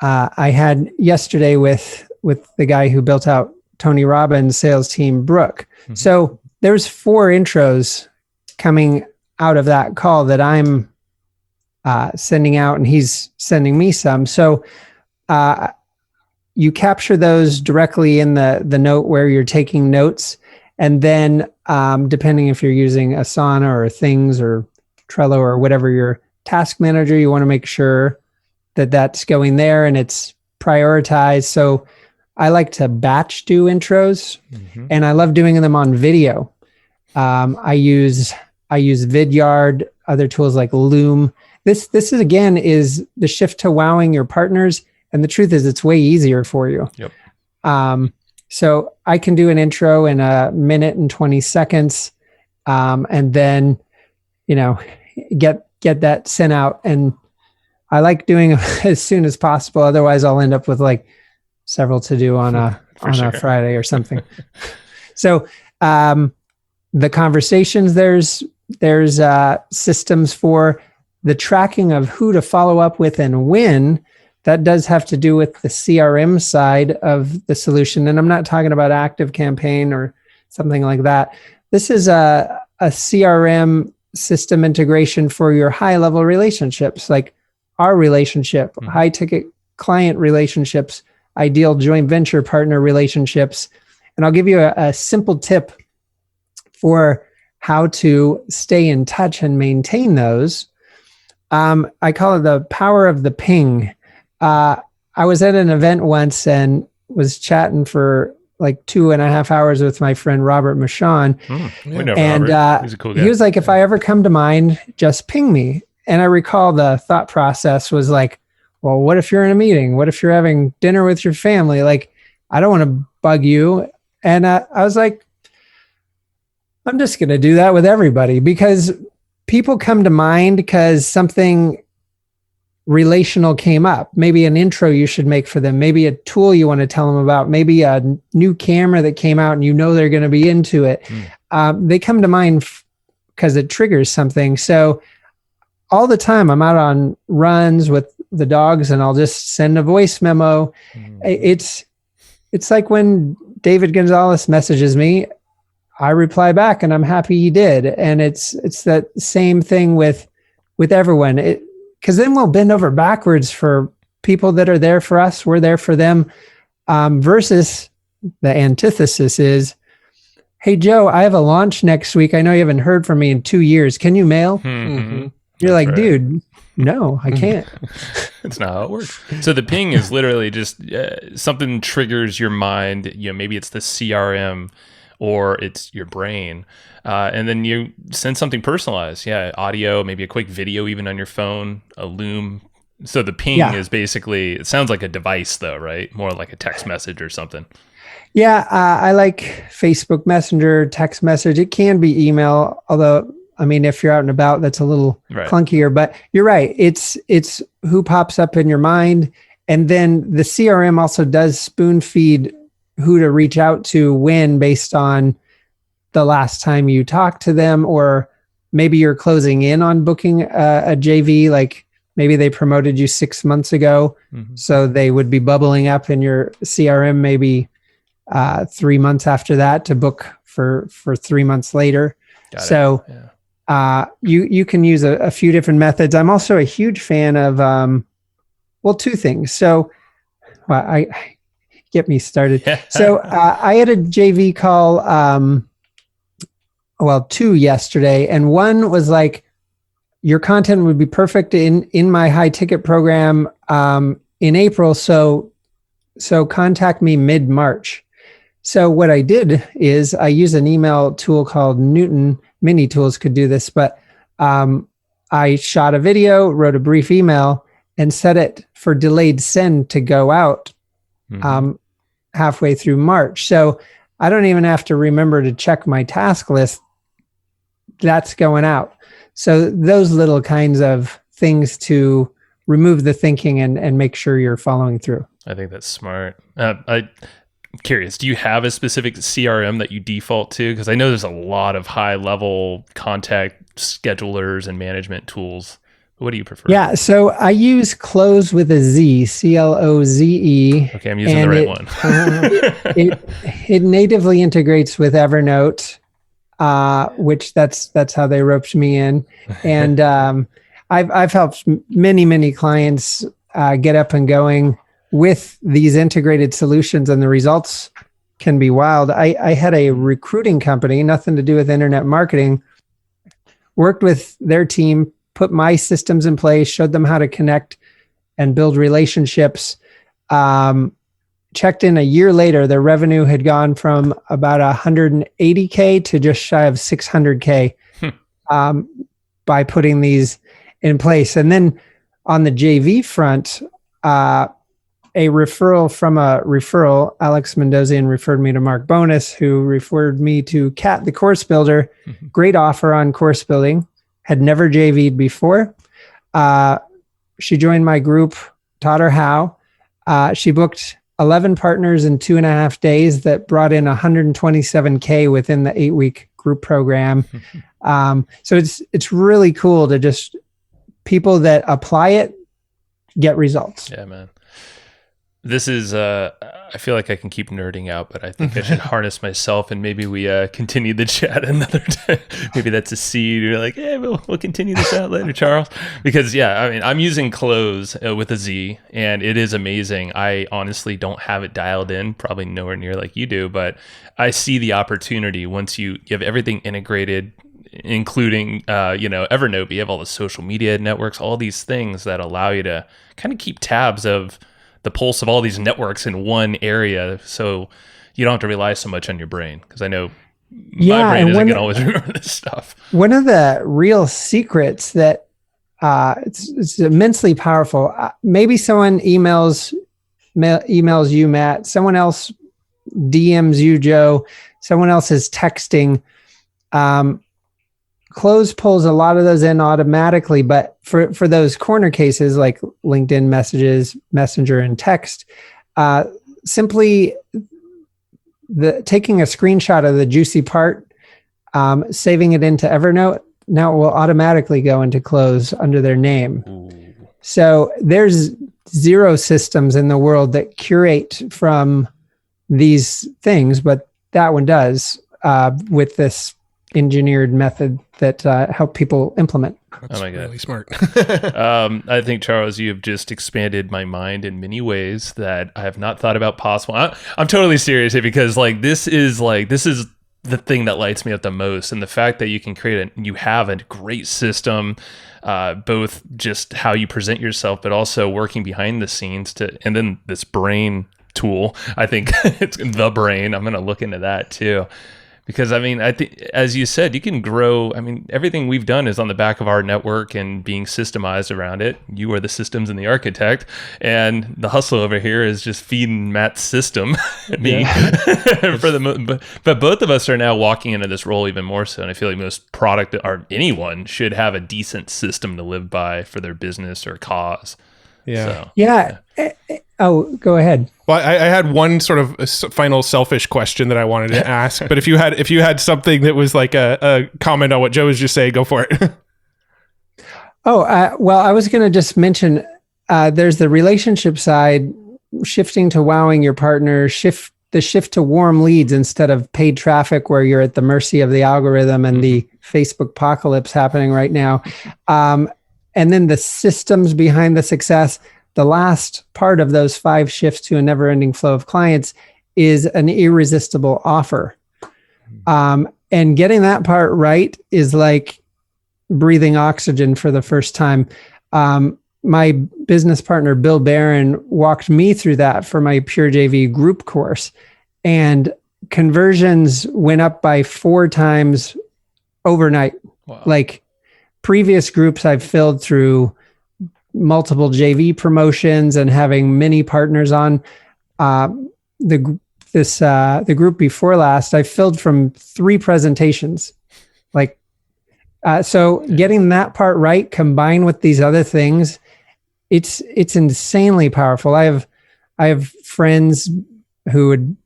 I had yesterday with the guy who built out Tony Robbins' sales team, Brooke. Mm-hmm. So there's 4 intros coming out of that call that I'm sending out, and he's sending me some. So you capture those directly in the note where you're taking notes. And then depending if you're using Asana or Things or Trello or whatever your task manager, you want to make sure that that's going there and it's prioritized. So I like to batch do intros, and I love doing them on video. I use Vidyard, other tools like Loom. This is again is the shift to wowing your partners, and the truth is it's way easier for you. Yep. So I can do an intro in 1 minute and 20 seconds, and then get that sent out. And I like doing it as soon as possible. Otherwise, I'll end up with like several to do on a Friday or something. So the conversations, there's systems for the tracking of who to follow up with and when. That does have to do with the CRM side of the solution. And I'm not talking about ActiveCampaign or something like that. This is a CRM system integration for your high-level relationships, like our relationship, high-ticket client relationships, ideal joint venture partner relationships. And I'll give you a simple tip for how to stay in touch and maintain those. I call it the power of the ping. I was at an event once and was chatting for like 2.5 hours with my friend Robert Michon. And he's a cool guy. He was like, if I ever come to mind, just ping me. And I recall the thought process was like, well, what if you're in a meeting? What if you're having dinner with your family? Like, I don't want to bug you. And I was like, I'm just going to do that with everybody, because people come to mind because something relational came up. Maybe an intro you should make for them. Maybe a tool you want to tell them about. Maybe a new camera that came out and they're going to be into it. They come to mind because it triggers something. So all the time I'm out on runs with the dogs and I'll just send a voice memo. It's like when David Gonzalez messages me, I reply back and I'm happy he did. And it's that same thing with everyone. Because then we'll bend over backwards for people that are there for us. We're there for them. Versus the antithesis is, hey, Joe, I have a launch next week. I know you haven't heard from me in 2 years. Can you mail? You're like, right. Dude, no, I can't. That's not how it works. So the ping is literally just something triggers your mind. Maybe it's the CRM or it's your brain. And then you send something personalized. Yeah, audio, maybe a quick video even on your phone, a Loom. So the ping is basically, it sounds like a device though, right? More like a text message or something. Yeah, I like Facebook Messenger, text message. It can be email, although, I mean, if you're out and about, that's a little clunkier. But you're right. It's who pops up in your mind. And then the CRM also does spoon feed who to reach out to when, based on the last time you talked to them, or maybe you're closing in on booking a JV, like maybe they promoted you 6 months ago. So they would be bubbling up in your CRM maybe 3 months after that to book for 3 months later. So you can use a few different methods. I'm also a huge fan of, 2 things. So I get me started. So I had a JV call, 2 yesterday, and one was like, your content would be perfect in my high ticket program in April. So contact me mid-March. So what I did is I use an email tool called Newton. Many tools could do this, but I shot a video, wrote a brief email, and set it for delayed send to go out halfway through March. So I don't even have to remember to check my task list. That's going out. So those little kinds of things to remove the thinking and make sure you're following through. I think that's smart. curious, do you have a specific CRM that you default to? Because I know there's a lot of high level contact schedulers and management tools. What do you prefer? Yeah, so I use Close with a Z, Cloze. Okay, I'm using the right one. It natively integrates with Evernote, which that's how they roped me in. And I've helped many clients get up and going with these integrated solutions, and the results can be wild. I had a recruiting company, nothing to do with internet marketing, worked with their team, put my systems in place, showed them how to connect and build relationships. Checked in a year later, their revenue had gone from about 180K to just shy of 600K by putting these in place. And then on the JV front, a referral from a referral, Alex Mendozian referred me to Mark Bonus, who referred me to Kat, the course builder. Great offer on course building. Had never JV'd before. She joined my group, taught her how. She booked 11 partners in 2.5 days that brought in 127K within the 8-week group program. So it's really cool to just people that apply it get results. Yeah, man. This is, I feel like I can keep nerding out, but I think I should harness myself and maybe we continue the chat another time. Maybe that's a seed. You're like, yeah, we'll continue this out later, Charles. Because, yeah, I mean, I'm using Close with a Z, and it is amazing. I honestly don't have it dialed in, probably nowhere near like you do, but I see the opportunity once you have everything integrated, including, Evernote, but you have all the social media networks, all these things that allow you to kind of keep tabs of the pulse of all these networks in one area, so you don't have to rely so much on your brain. Because I know my brain isn't going to always remember this stuff. One of the real secrets that it's immensely powerful. Maybe someone emails you, Matt. Someone else DMs you, Joe. Someone else is texting. Close pulls a lot of those in automatically, but for those corner cases like LinkedIn messages, Messenger, and text, simply taking a screenshot of the juicy part, saving it into Evernote, now it will automatically go into Close under their name. Ooh. So there's zero systems in the world that curate from these things, but that one does with this engineered method that help people implement. That's really smart. I think, Charles, you have just expanded my mind in many ways that I have not thought about possible. I'm totally serious here because this is the thing that lights me up the most. And the fact that you can you have a great system, both just how you present yourself, but also working behind the scenes and then this brain tool. I think it's the brain. I'm going to look into that too. Because, I mean, I think, as you said, you can grow. I mean, everything we've done is on the back of our network and being systemized around it. You are the systems and the architect. And the hustle over here is just feeding Matt's system. But both of us are now walking into this role even more so. And I feel like most product or anyone should have a decent system to live by for their business or cause. Yeah. So, yeah. Oh, go ahead. Well, I had one sort of final selfish question that I wanted to ask, but if you had something that was like a comment on what Joe was just saying, go for it. Well, I was going to just mention there's the relationship side, shifting to wowing your partner, shift to warm leads instead of paid traffic where you're at the mercy of the algorithm and the Facebook apocalypse happening right now. And then the systems behind the success. The last part of those 5 shifts to a never-ending flow of clients is an irresistible offer. And getting that part right is like breathing oxygen for the first time. My business partner, Bill Barron, walked me through that for my Pure JV group course. And conversions went up by 4 times overnight. Wow. Like previous groups I've filled through multiple JV promotions and having many partners on. The group before last, I filled from 3 presentations. So getting that part right combined with these other things, it's insanely powerful. I have friends who would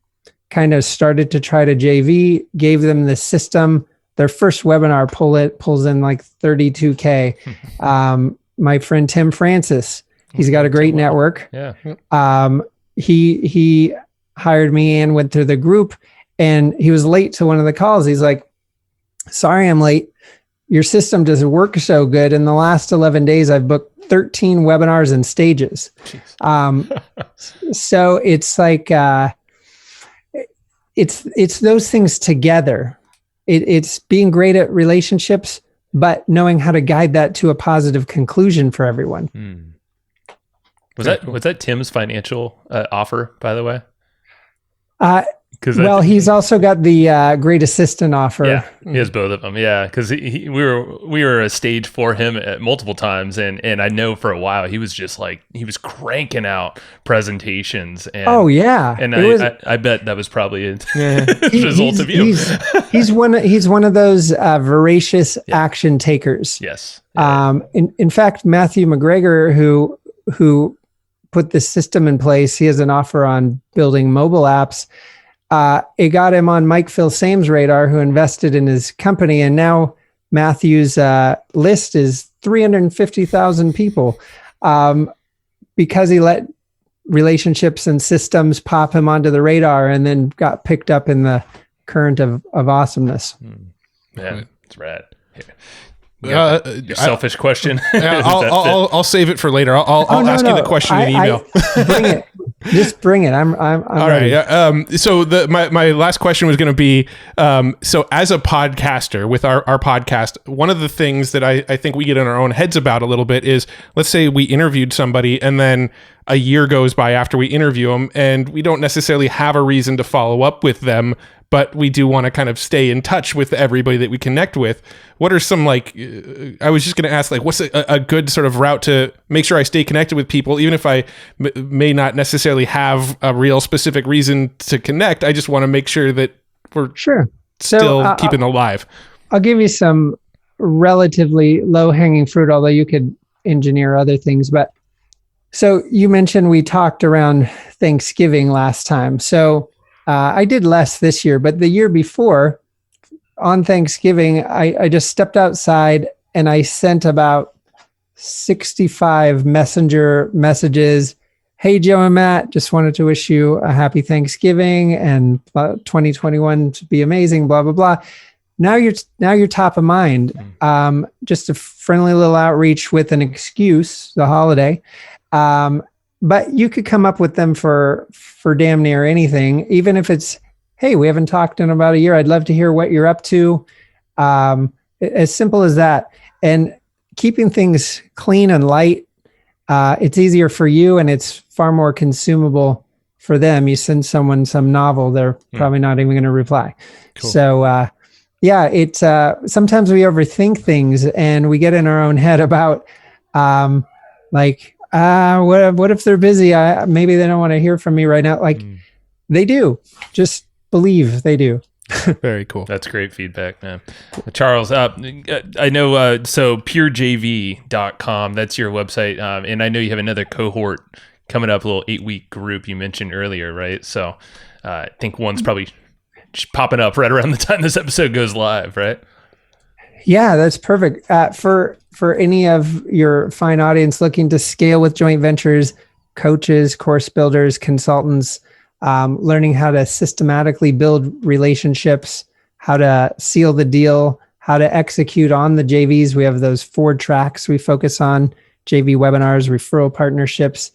kind of started to try to JV, gave them the system. Their first webinar pulls in like 32K. My friend Tim Francis, he's got a great network. Yeah. He hired me and went through the group, and he was late to one of the calls. He's like, sorry, I'm late. Your system doesn't work so good. In the last 11 days, I've booked 13 webinars and stages. So it's like, it's those things together. It's being great at relationships, but knowing how to guide that to a positive conclusion for everyone. Was that Tim's financial offer, by the way? Well, he's also got the great assistant offer. Yeah, he has both of them. Yeah, because we were a stage for him at multiple times, and I know for a while he was just like he was cranking out presentations. And, and I bet that was probably a result of you. He's one of those voracious action takers. Yes. In fact, Matthew McGregor, who put this system in place, he has an offer on building mobile apps. It got him on Mike Phil-Same's radar, who invested in his company. And now Matthew's list is 350,000 people because he let relationships and systems pop him onto the radar and then got picked up in the current of awesomeness. Yeah, it's rad. Your selfish question. I'll save it for later. I'll ask you the question in email. Bring it. Just bring it. I'm all ready. right. So my last question was going to be, so as a podcaster with our podcast, one of the things that I think we get in our own heads about a little bit is, let's say we interviewed somebody and then a year goes by after we interview them and we don't necessarily have a reason to follow up with them, but we do want to kind of stay in touch with everybody that we connect with. What are some, like, I was just going to ask, like, what's a good sort of route to make sure I stay connected with people, even if I may not necessarily have a real specific reason to connect? I just want to make sure that we're still keeping alive. I'll give you some relatively low-hanging fruit, although you could engineer other things. But so you mentioned we talked around Thanksgiving last time. So I did less this year, but the year before, on Thanksgiving, I just stepped outside and I sent about 65 messenger messages. Hey, Joe and Matt, just wanted to wish you a happy Thanksgiving and 2021 to be amazing, blah, blah, blah. Now you're top of mind. Just a friendly little outreach with an excuse, the holiday. But you could come up with them for damn near anything, even if it's, hey, we haven't talked in about a year. I'd love to hear what you're up to. As simple as that. And keeping things clean and light, it's easier for you and it's far more consumable for them. You send someone some novel, they're probably not even going to reply. Cool. So, it's sometimes we overthink things and we get in our own head about what if they're busy? Maybe they don't want to hear from me right now. They do. Just believe they do. Very cool. That's great feedback, man. Charles, I know, so purejv.com, that's your website. And I know you have another cohort coming up, a little 8-week group you mentioned earlier, right? So I think one's probably popping up right around the time this episode goes live, right? Yeah, that's perfect. For any of your fine audience looking to scale with joint ventures, coaches, course builders, consultants, learning how to systematically build relationships, how to seal the deal, how to execute on the JVs. We have those 4 tracks we focus on: JV webinars, referral partnerships,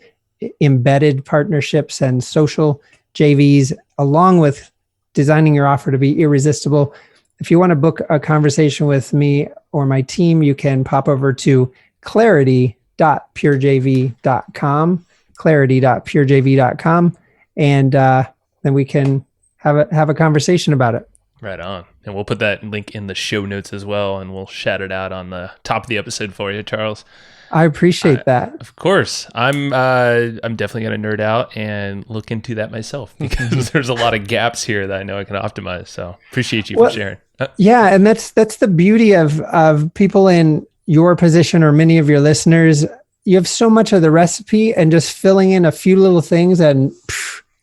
embedded partnerships, and social JVs, along with designing your offer to be irresistible. If you want to book a conversation with me or my team, you can pop over to clarity.purejv.com, clarity.purejv.com, and then we can have a conversation about it. Right on. And we'll put that link in the show notes as well, and we'll shout it out on the top of the episode for you, Charles. I appreciate that. Of course. I'm definitely going to nerd out and look into that myself, because there's a lot of gaps here that I know I can optimize. So appreciate you for sharing. Yeah. And that's the beauty of people in your position, or many of your listeners. You have so much of the recipe, and just filling in a few little things and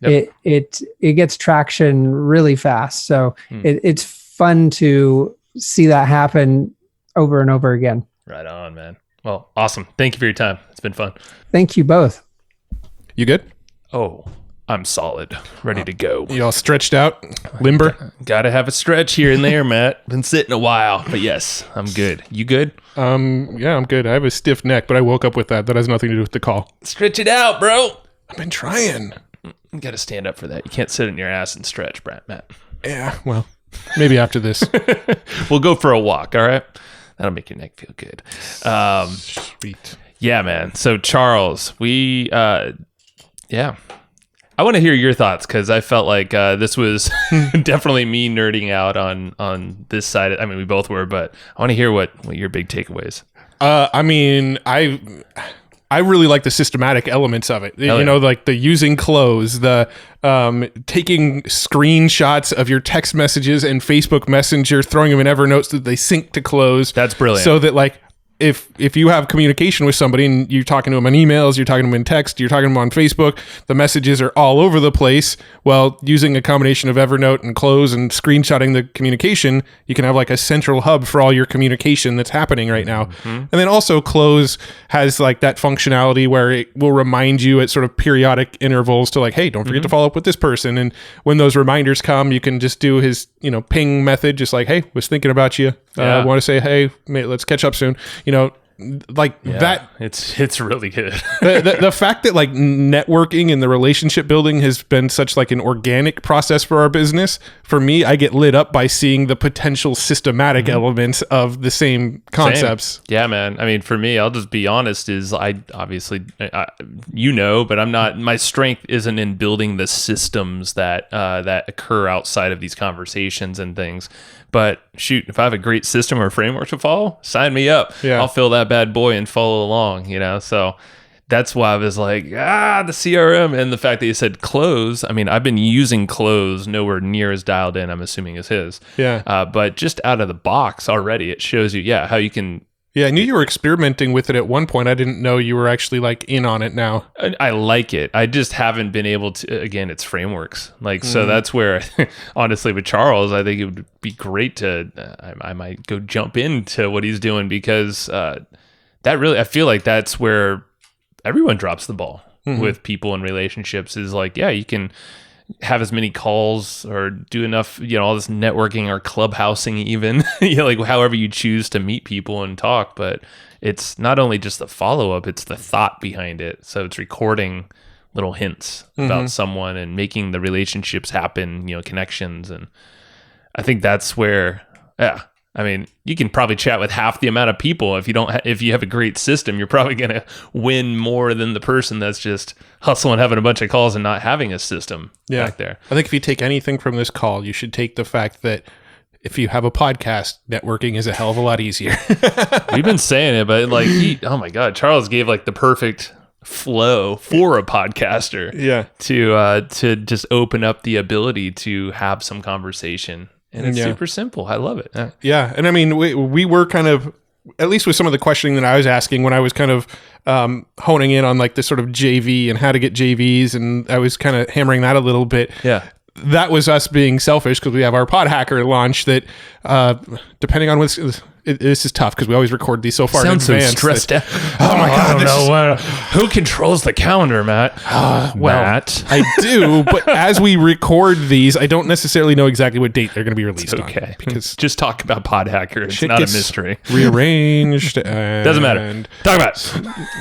it gets traction really fast. So it's fun to see that happen over and over again. Right on, man. Well, awesome. Thank you for your time. It's been fun. Thank you both. You good? Oh, I'm solid. Ready to go. You all stretched out? Limber? Gotta have a stretch here and there, Matt. Been sitting a while, but yes, I'm good. You good? Yeah, I'm good. I have a stiff neck, but I woke up with that. That has nothing to do with the call. Stretch it out, bro. I've been trying. You gotta stand up for that. You can't sit in your ass and stretch, Matt. Yeah, well, maybe after this. We'll go for a walk, all right? That'll make your neck feel good. Sweet. Yeah, man. So Charles, I want to hear your thoughts because I felt like this was definitely me nerding out on this side. I mean, we both were, but I want to hear what your big takeaways. I mean, I really like the systematic elements of it. You know, like the using close, the taking screenshots of your text messages and Facebook Messenger, throwing them in Evernote so that they sync to close. That's brilliant. So that like if you have communication with somebody and you're talking to them on emails, you're talking to them in text, you're talking to them on Facebook, the messages are all over the place. Well, using a combination of Evernote and Close and screenshotting the communication, you can have like a central hub for all your communication that's happening right now. Mm-hmm. And then also Close has like that functionality where it will remind you at sort of periodic intervals to like, hey, don't forget to follow up with this person. And when those reminders come, you can just do his, ping method, just like, hey, was thinking about you. I want to say, hey, let's catch up soon. That it's really good. the fact that like networking and the relationship building has been such like an organic process for our business, for me, I get lit up by seeing the potential systematic elements of the same concepts. Same. Yeah, man. I mean, for me, I'll just be honest, is I obviously, but I'm not, my strength isn't in building the systems that occur outside of these conversations and things. But shoot, if I have a great system or framework to follow, sign me up. Yeah. I'll fill that bad boy and follow along, So that's why I was like, the CRM. And the fact that you said Close, I mean, I've been using Close nowhere near as dialed in, I'm assuming, as his. Yeah. But just out of the box already, it shows you, how you can. Yeah, I knew you were experimenting with it at one point. I didn't know you were actually like in on it now. I like it. I just haven't been able to, again, it's frameworks. So that's where, honestly, with Charles, I think it would be great to, I might go jump into what he's doing because that really, I feel like that's where everyone drops the ball with people and relationships is like, you can have as many calls or do enough, all this networking or clubhousing even, like however you choose to meet people and talk. But it's not only just the follow-up, it's the thought behind it. So it's recording little hints about someone and making the relationships happen, connections. And I think that's where, I mean, you can probably chat with half the amount of people. If you have a great system, you're probably going to win more than the person that's just hustling, having a bunch of calls and not having a system back there. I think if you take anything from this call, you should take the fact that if you have a podcast, networking is a hell of a lot easier. We've been saying it, but like, oh my God, Charles gave like the perfect flow for a podcaster. Yeah. To just open up the ability to have some conversation. And it's super simple. I love it. Yeah. And I mean, we were kind of, at least with some of the questioning that I was asking when I was kind of honing in on like this sort of JV and how to get JVs. And I was kind of hammering that a little bit. Yeah. That was us being selfish because we have our Pod Hacker launch that depending on what's... This is tough because we always record these so far in advance. Sounds so stressed out. Oh my God. I don't know. Who controls the calendar, Matt? Matt. I do, but as we record these, I don't necessarily know exactly what date they're going to be released on. Okay. Because just talk about Pod Hacker. It's not a mystery. Rearranged. And, doesn't matter. Talk about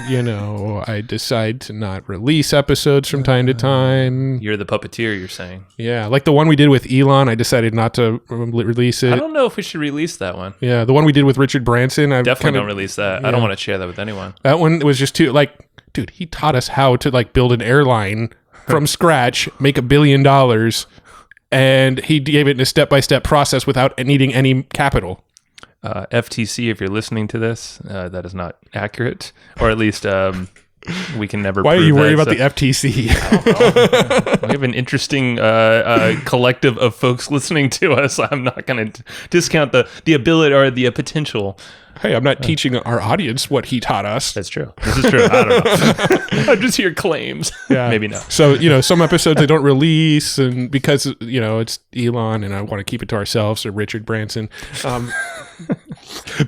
it. I decide to not release episodes from time to time. You're the puppeteer, you're saying. Yeah. Like the one we did with Elon, I decided not to release it. I don't know if we should release that one. Yeah. The one we did with Richard Branson. I definitely don't release that. I don't want to share that with anyone. That one was just too, like, dude, he taught us how to like build an airline from scratch, make $1 billion, and he gave it in a step-by-step process without needing any capital. FTC, if you're listening to this, that is not accurate, or at least we can never. Why are prove you worried that, about the FTC? We have an interesting collective of folks listening to us. I'm not going to discount the ability or the potential. Hey, I'm not teaching our audience what he taught us. That's true. This is true. I don't know. I just hear claims. Yeah. Maybe not. So, some episodes they don't release, and because, it's Elon and I want to keep it to ourselves, or Richard Branson.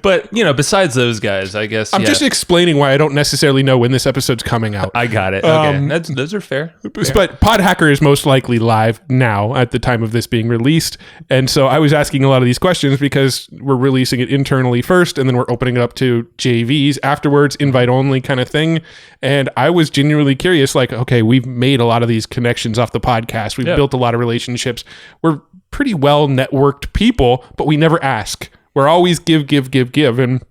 But, besides those guys, I guess. I'm just explaining why I don't necessarily know when this episode's coming out. I got it. Okay. Those are fair. But Pod Hacker is most likely live now at the time of this being released. And so I was asking a lot of these questions because we're releasing it internally first, and then we're opening it up to JVs afterwards, invite only kind of thing. And I was genuinely curious, like, okay, we've made a lot of these connections off the podcast. We've built a lot of relationships. We're pretty well networked people, but we never ask. We're always give. And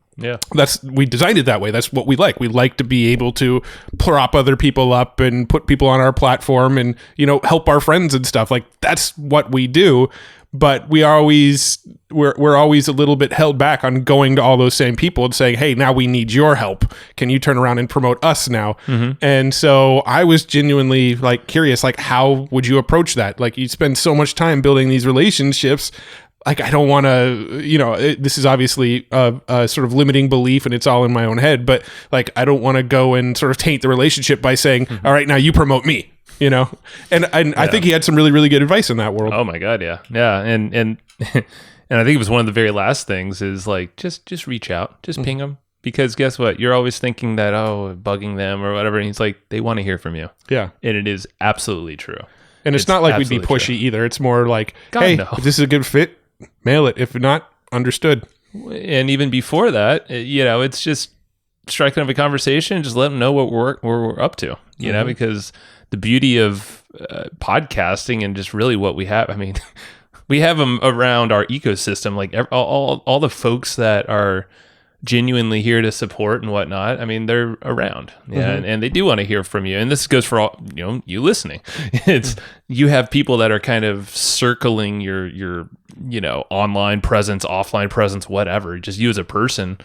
we designed it that way. That's what we like. We like to be able to prop other people up and put people on our platform and, help our friends and stuff. Like, that's what we do. But we're always a little bit held back on going to all those same people and saying, hey, now we need your help. Can you turn around and promote us now? Mm-hmm. And so I was genuinely curious, how would you approach that? You spend so much time building these relationships. I don't want to, this is obviously a sort of limiting belief and it's all in my own head, but I don't want to go and sort of taint the relationship by saying, all right, now you promote me, and I think he had some really, really good advice in that world. Oh my God. Yeah. Yeah. And and I think it was one of the very last things is just reach out, just ping them, because guess what? You're always thinking that, bugging them or whatever. And he's like, they want to hear from you. Yeah. And it is absolutely true. And it's not like we'd be pushy either. It's more like, hey, if this is a good fit, mail it. If not, understood. And even before that, it's just striking up a conversation, just let them know what we're up to, because the beauty of podcasting and just really what we have, I mean, we have them around our ecosystem, all the folks that are genuinely here to support and whatnot. I mean, they're around, and they do want to hear from you. And this goes for all, you listening. It's you have people that are kind of circling your online presence, offline presence, whatever. Just you as a person.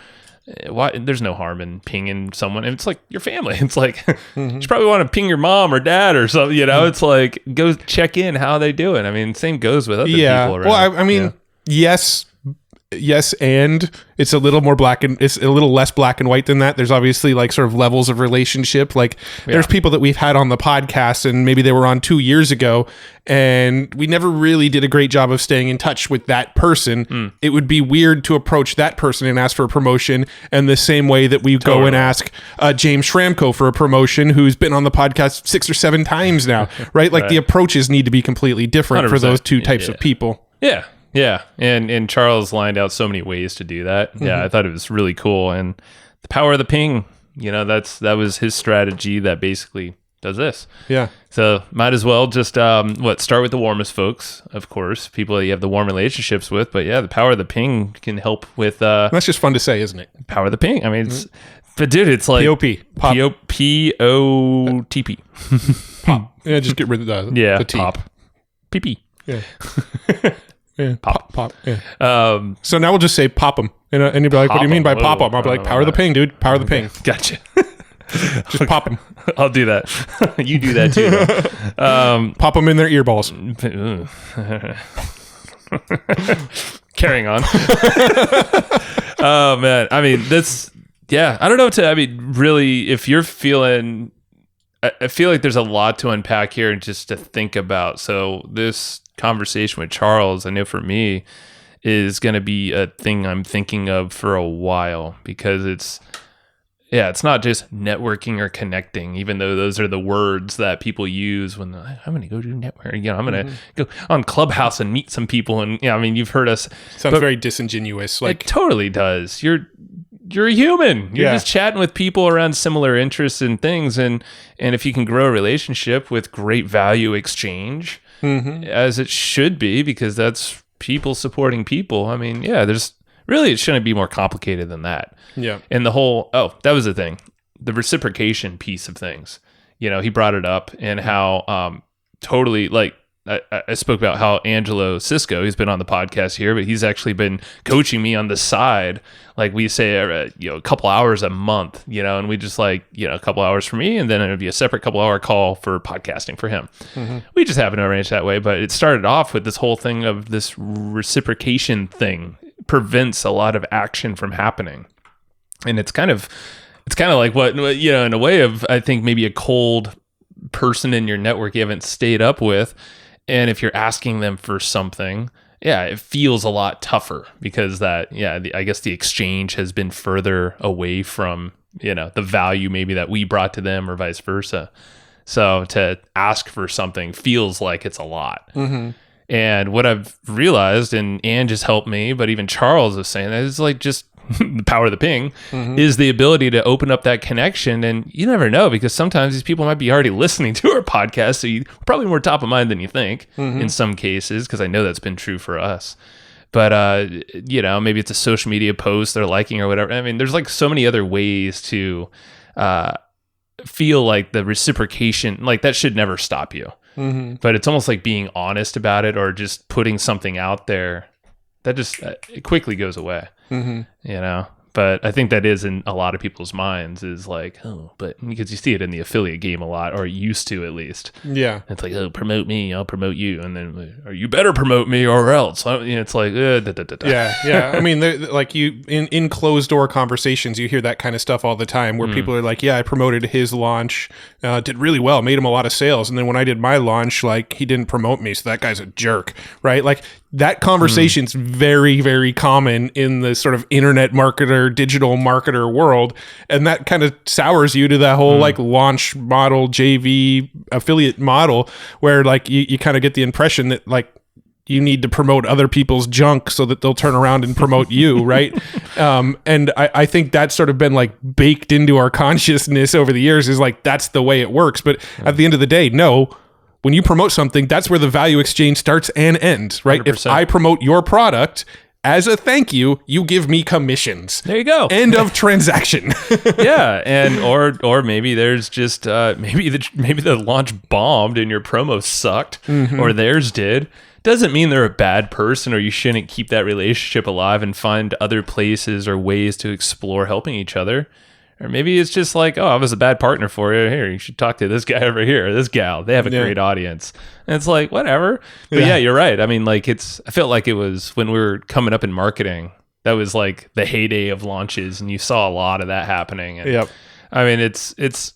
Why? There's no harm in pinging someone. And it's like your family. It's like you probably want to ping your mom or dad or something. It's like go check in how they doing. I mean, same goes with other people around. Well, I mean, yes, and it's a little more it's a little less black and white than that. There's obviously sort of levels of relationship. There's people that we've had on the podcast and maybe they were on 2 years ago and we never really did a great job of staying in touch with that person. It would be weird to approach that person and ask for a promotion in the same way that we go and ask James Schramko for a promotion, who's been on the podcast 6 or 7 times now, right? The approaches need to be completely different 100%. For those two types of people. Yeah. Yeah, and Charles lined out so many ways to do that. Yeah, I thought it was really cool, and the power of the ping. That was his strategy that basically does this. Yeah. So might as well just start with the warmest folks, of course, people that you have the warm relationships with. But yeah, the power of the ping can help with. That's just fun to say, isn't it? Power of the ping. I mean, but dude, it's like POP, POTP. Pop. Yeah, just get rid of the T. Pop. PP. Yeah. Yeah, pop. Yeah. So now we'll just say pop them, and you'll be like, "What do you mean by pop them?" I'll be like, "Power the ping, dude. Power the ping." Gotcha. Just pop them. I'll do that. You do that too. Pop them in their earballs. Carrying on. Oh man, I mean that's I don't know. I mean, really, if you're feeling, I feel like there's a lot to unpack here and just to think about. So this conversation with Charles, I know for me, is going to be a thing I'm thinking of for a while, because it's not just networking or connecting, even though those are the words that people use when I'm going to go do networking. I'm going to go on Clubhouse and meet some people. And I mean, you've heard us. Sounds very disingenuous. It totally does. You're a human. You're just chatting with people around similar interests and things. And if you can grow a relationship with great value exchange, as it should be, because that's people supporting people. I mean, it shouldn't be more complicated than that. Yeah. And the whole, that was the thing, the reciprocation piece of things. He brought it up and how totally I spoke about how Angelo Cisco, he's been on the podcast here, but he's actually been coaching me on the side. Like we say, a couple hours a month, and we just a couple hours for me, and then it'd be a separate couple hour call for podcasting for him. We just happen to arrange that way. But it started off with this whole thing of this reciprocation thing prevents a lot of action from happening. And it's kind of like what, in a way of, I think maybe a cold person in your network you haven't stayed up with. And if you're asking them for something, it feels a lot tougher because I guess the exchange has been further away from, the value maybe that we brought to them or vice versa. So to ask for something feels like it's a lot. And what I've realized, and Ann just helped me, but even Charles was saying that, is like just the power of the ping is the ability to open up that connection. And you never know, because sometimes these people might be already listening to our podcast, so you're probably more top of mind than you think in some cases, because I know that's been true for us. But maybe it's a social media post they're liking or whatever. I mean, there's like so many other ways to feel like the reciprocation, like that should never stop you. But it's almost like being honest about it, or just putting something out there that just it quickly goes away. But I think that is in a lot of people's minds, is like, but because you see it in the affiliate game a lot, or used to at least. Yeah. It's like, promote me, I'll promote you. And then, or you better promote me or else. It's like, Yeah. I mean, like in closed door conversations, you hear that kind of stuff all the time where people are like, I promoted his launch, did really well, made him a lot of sales. And then when I did my launch, like he didn't promote me. So that guy's a jerk, right? Like that conversation's very, very common in the sort of internet marketer, digital marketer world. And that kind of sours you to that whole like launch model, JV affiliate model, where like you kind of get the impression that like you need to promote other people's junk so that they'll turn around and promote you, right? And I think that's sort of been like baked into our consciousness over the years, is like that's the way it works. But at the end of the day, no. When you promote something, that's where the value exchange starts and ends, right? 100%. If I promote your product, as a thank you, you give me commissions. There you go. End of transaction. Yeah, and or maybe there's just maybe the launch bombed and your promo sucked, or theirs did. Doesn't mean they're a bad person, or you shouldn't keep that relationship alive and find other places or ways to explore helping each other. Or maybe it's just like, I was a bad partner for you. Here, you should talk to this guy over here, or this gal. They have a great audience. And it's like, whatever. But yeah, you're right. I mean, like I felt like it was when we were coming up in marketing, that was like the heyday of launches, and you saw a lot of that happening. And I mean, it's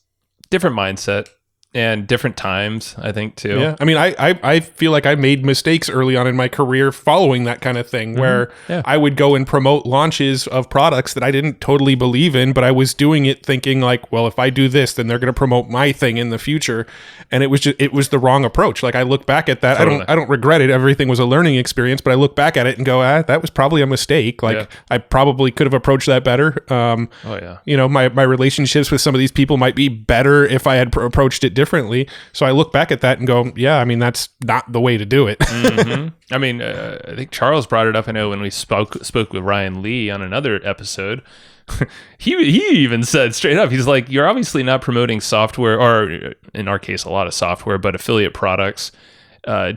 different mindset. And different times, I think, too. Yeah. I mean, I feel like I made mistakes early on in my career following that kind of thing, where I would go and promote launches of products that I didn't totally believe in, but I was doing it thinking like, well, if I do this, then they're going to promote my thing in the future. And it was the wrong approach. Like I look back at that. Totally. I don't regret it. Everything was a learning experience, but I look back at it and go, that was probably a mistake. Like I probably could have approached that better. My relationships with some of these people might be better if I had approached it differently. So I look back at that and go, I mean, that's not the way to do it. I mean, I think Charles brought it up. I know when we spoke with Ryan Lee on another episode, he even said straight up, he's like, you're obviously not promoting software, or in our case, a lot of software, but affiliate products,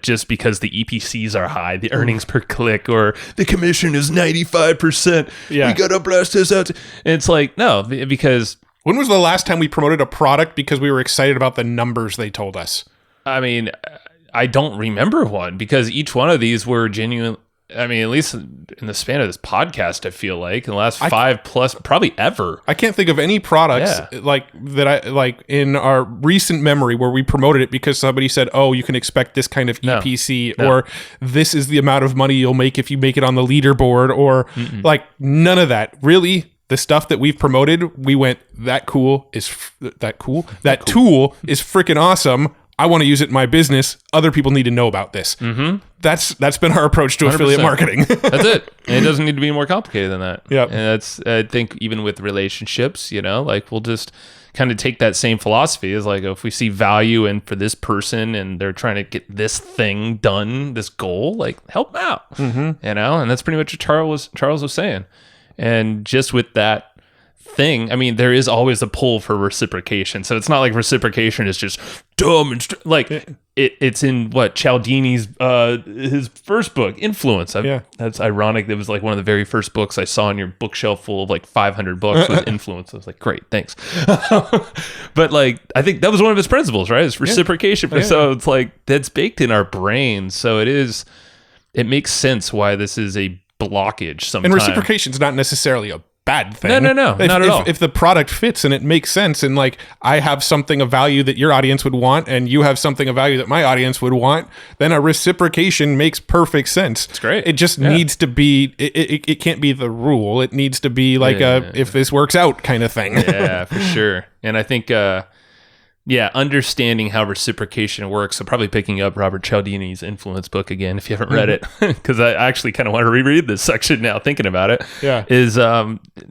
just because the EPCs are high, the earnings per click, or the commission is 95%. Yeah. We got to blast this out. And it's like, no, because... When was the last time we promoted a product because we were excited about the numbers they told us? I mean, I don't remember one, because each one of these were genuine. I mean, at least in the span of this podcast, I feel like in the last 5+ probably ever. I can't think of any products like that I like in our recent memory where we promoted it because somebody said, "Oh, you can expect this kind of EPC," or "This is the amount of money you'll make if you make it on the leaderboard," or like none of that. Really, the stuff that we've promoted, we went, that tool is freaking awesome. I want to use it in my business. Other people need to know about this. That's been our approach to 100%. Affiliate marketing. That's it. And it doesn't need to be more complicated than that. Yeah. And that's, I think, even with relationships, like we'll just kind of take that same philosophy as like, if we see value in for this person and they're trying to get this thing done, this goal, like help them out, and that's pretty much what Charles was saying. And just with that thing, I mean, there is always a pull for reciprocation. So it's not like reciprocation is just dumb and it's in what Cialdini's his first book, Influence. That's ironic. That was like one of the very first books I saw on your bookshelf full of like 500 books was Influence. I was like, great, thanks. But like, I think that was one of his principles, right? It's reciprocation. So it's like that's baked in our brains. So it makes sense why this is a blockage sometimes. And reciprocation is not necessarily a bad thing. No, not at all. If the product fits and it makes sense, and like I have something of value that your audience would want, and you have something of value that my audience would want, then a reciprocation makes perfect sense. It's great. It just needs to be. It can't be the rule. It needs to be like if this works out kind of thing. Yeah, for sure. And I think. Understanding how reciprocation works. So probably picking up Robert Cialdini's Influence book again if you haven't read it, because I actually kind of want to reread this section now. Thinking about it, is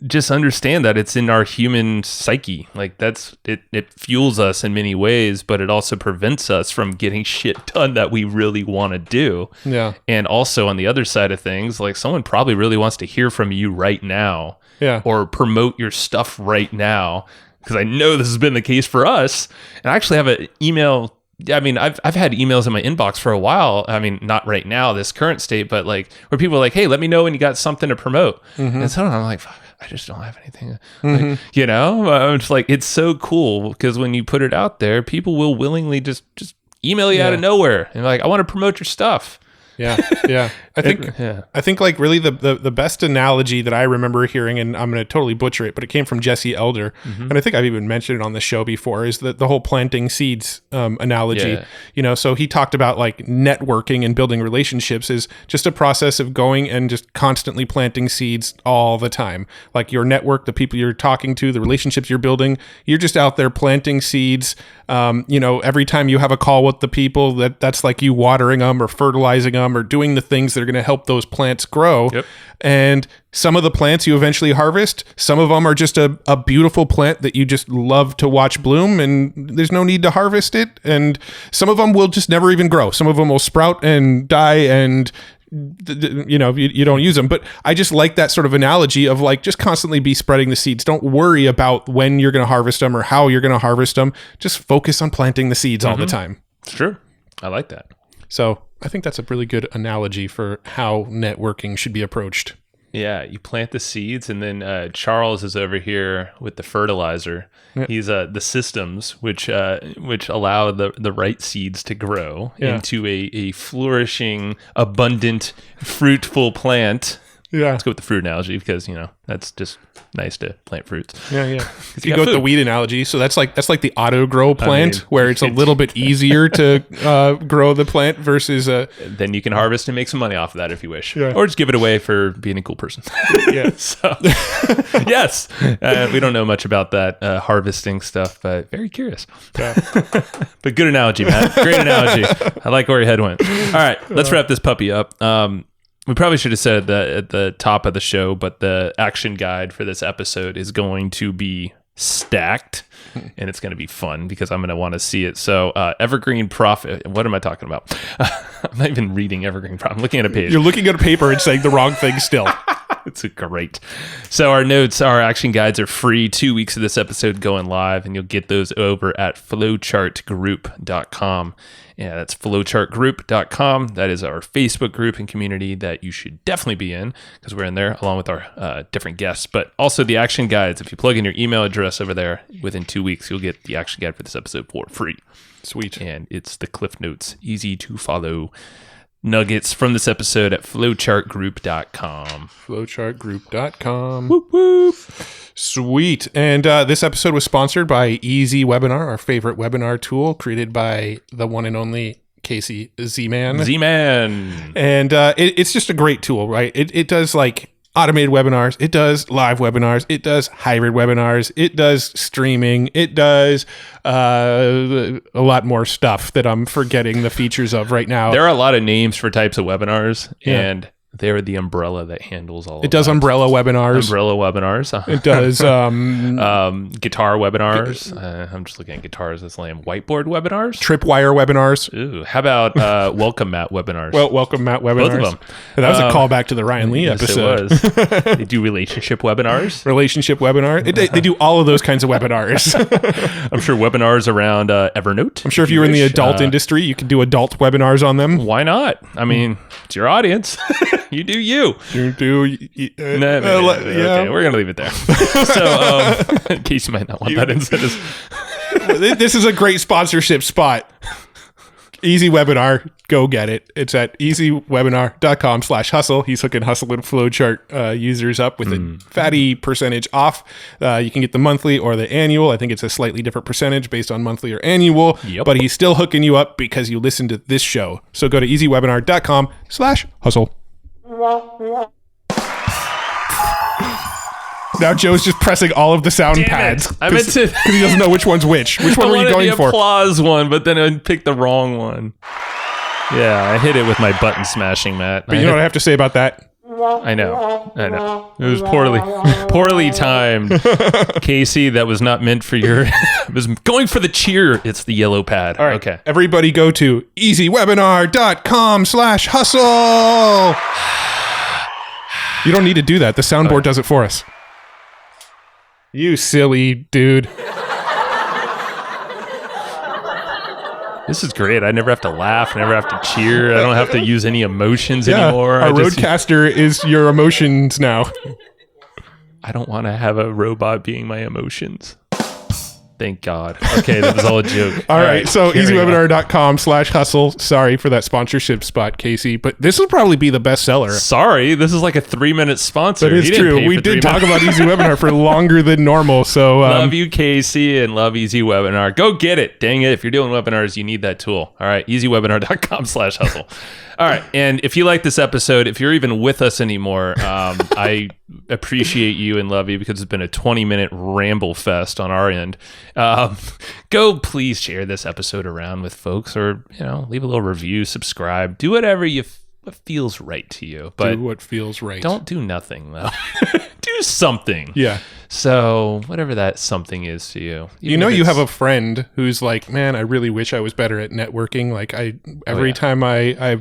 just understand that it's in our human psyche. Like that's it. It fuels us in many ways, but it also prevents us from getting shit done that we really want to do. Yeah. And also on the other side of things, like someone probably really wants to hear from you right now. Yeah. Or promote your stuff right now. Because I know this has been the case for us. And I actually have an email. I mean, I've had emails in my inbox for a while. I mean, not right now, this current state, but like where people are like, hey, let me know when you got something to promote. And so I'm like, fuck, I just don't have anything. Like, it's like, it's so cool because when you put it out there, people will willingly just email you out of nowhere. And like, I want to promote your stuff. Yeah. I think like really the best analogy that I remember hearing, and I'm going to totally butcher it, but it came from Jesse Elder. And I think I've even mentioned it on the show before, is the whole planting seeds analogy. So he talked about like networking and building relationships is just a process of going and just constantly planting seeds all the time. Like your network, the people you're talking to, the relationships you're building, you're just out there planting seeds. Every time you have a call with the people, that's like you watering them or fertilizing them or doing the things that are going to help those plants grow. Yep. And some of the plants you eventually harvest, some of them are just a beautiful plant that you just love to watch bloom, and there's no need to harvest it. And some of them will just never even grow. Some of them will sprout and die, and you don't use them. But I just like that sort of analogy of like just constantly be spreading the seeds. Don't worry about when you're going to harvest them or how you're going to harvest them. Just focus on planting the seeds all the time. It's true. I like that. So I think that's a really good analogy for how networking should be approached. Yeah, you plant the seeds, and then Charles is over here with the fertilizer. Yep. He's the systems which allow the right seeds to grow into a flourishing, abundant, fruitful plant. Yeah, let's go with the fruit analogy because that's just nice to plant fruits. Yeah. If you go with the weed analogy, so that's like the auto grow plant where it's a little bit easier to grow the plant versus then you can harvest and make some money off of that if you wish, or just give it away for being a cool person. So yes, we don't know much about that harvesting stuff, but very curious. But good analogy, Matt. Great analogy. I like where your head went. All right, let's wrap this puppy up. We probably should have said that at the top of the show, but the action guide for this episode is going to be stacked, and it's going to be fun because I'm going to want to see it. So Evergreen Profit, what am I talking about? I'm not even reading Evergreen Profit. I'm looking at a page. You're looking at a paper and saying the wrong thing still. It's great. So our notes, our action guides are free 2 weeks of this episode going live, and you'll get those over at flowchartgroup.com. Yeah, that's flowchartgroup.com. That is our Facebook group and community that you should definitely be in because we're in there along with our different guests, but also the action guides. If you plug in your email address over there, within 2 weeks, you'll get the action guide for this episode for free. Sweet. And it's the Cliff Notes, easy to follow nuggets from this episode at flowchartgroup.com. Flowchartgroup.com. Whoop, whoop. Sweet. And this episode was sponsored by Easy Webinar, our favorite webinar tool created by the one and only Casey Z-Man. Z-Man. And it's just a great tool, right? It does like automated webinars. It does live webinars. It does hybrid webinars. It does streaming. It does a lot more stuff that I'm forgetting the features of right now. There are a lot of names for types of webinars, and They're the umbrella that handles all. It does umbrella webinars. Umbrella webinars. It does Guitar webinars. I'm just looking at guitars as lame. Whiteboard webinars. Tripwire webinars. Ooh, how about Welcome Mat webinars? Well, Welcome Mat webinars. Both of them. That was a callback to the Ryan Lee episode. Yes, it was. They do relationship webinars. Relationship webinar. They do all of those kinds of webinars. I'm sure webinars around Evernote. I'm sure if you're in the adult industry, you can do adult webinars on them. Why not? I mean, it's your audience. You do you. You do. Okay, we're going to leave it there. So, in case you might not want that instead. This is a great sponsorship spot. Easy Webinar. Go get it. It's at easywebinar.com/hustle. He's hooking Hustle and Flowchart users up with a fatty percentage off. You can get the monthly or the annual. I think it's a slightly different percentage based on monthly or annual, but he's still hooking you up because you listen to this show. So go to easywebinar.com/hustle. Now Joe's just pressing all of the sound pads. I meant to, because he doesn't know which one's which. Which one were you going the for? Applause one, but then I picked the wrong one. Yeah, I hit it with my button smashing mat. But you know what I have to say about that? I know. It was poorly timed. Casey, that was not meant for your... It was going for the cheer. It's the yellow pad. All right. Okay. Everybody go to easywebinar.com/hustle. You don't need to do that. The soundboard does it for us. You silly dude. This is great. I never have to laugh. I never have to cheer. I don't have to use any emotions anymore. Our roadcaster is your emotions now. I don't want to have a robot being my emotions. Thank God. Okay, that was all a joke. All right, so easywebinar.com/hustle. Sorry for that sponsorship spot, Casey, but this will probably be the best seller. Sorry, this is like a 3-minute sponsor. That is true. We did talk about Easy Webinar for longer than normal. So love you, Casey, and love Easy Webinar. Go get it. Dang it. If you're doing webinars, you need that tool. All right, easywebinar.com/hustle. All right, and if you like this episode, if you're even with us anymore, I appreciate you and love you because it's been a 20-minute ramble fest on our end. Go please share this episode around with folks, or leave a little review, subscribe, do whatever what feels right to you. But do what feels right. Don't do nothing though. Do something. Yeah. So whatever that something is to you. You have a friend who's like, man, I really wish I was better at networking. Like every time I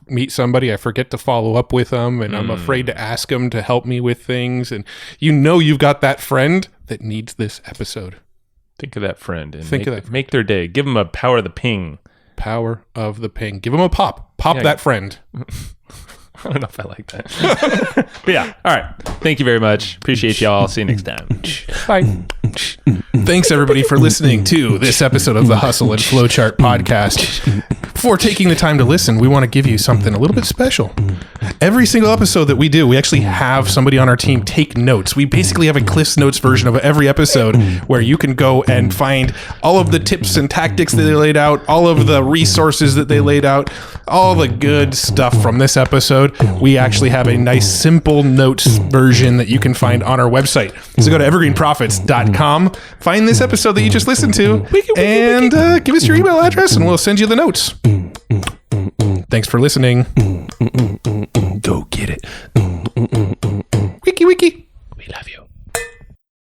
meet somebody, I forget to follow up with them, and I'm afraid to ask them to help me with things. And you've got that friend that needs this episode. Think of that friend and make their day. Give them a power of the ping. Power of the ping. Give them a pop. That friend. I don't know if I like that. But yeah. All right. Thank you very much. Appreciate y'all. See you next time. Bye. Thanks, everybody, for listening to this episode of the Hustle and Flowchart podcast. Before taking the time to listen, we want to give you something a little bit special. Every single episode that we do, we actually have somebody on our team take notes. We basically have a Cliff's Notes version of every episode where you can go and find all of the tips and tactics that they laid out, all of the resources that they laid out, all the good stuff from this episode. We actually have a nice, simple notes version that you can find on our website. So go to evergreenprofits.com, find this episode that you just listened to, and give us your email address, and we'll send you the notes. Thanks for listening.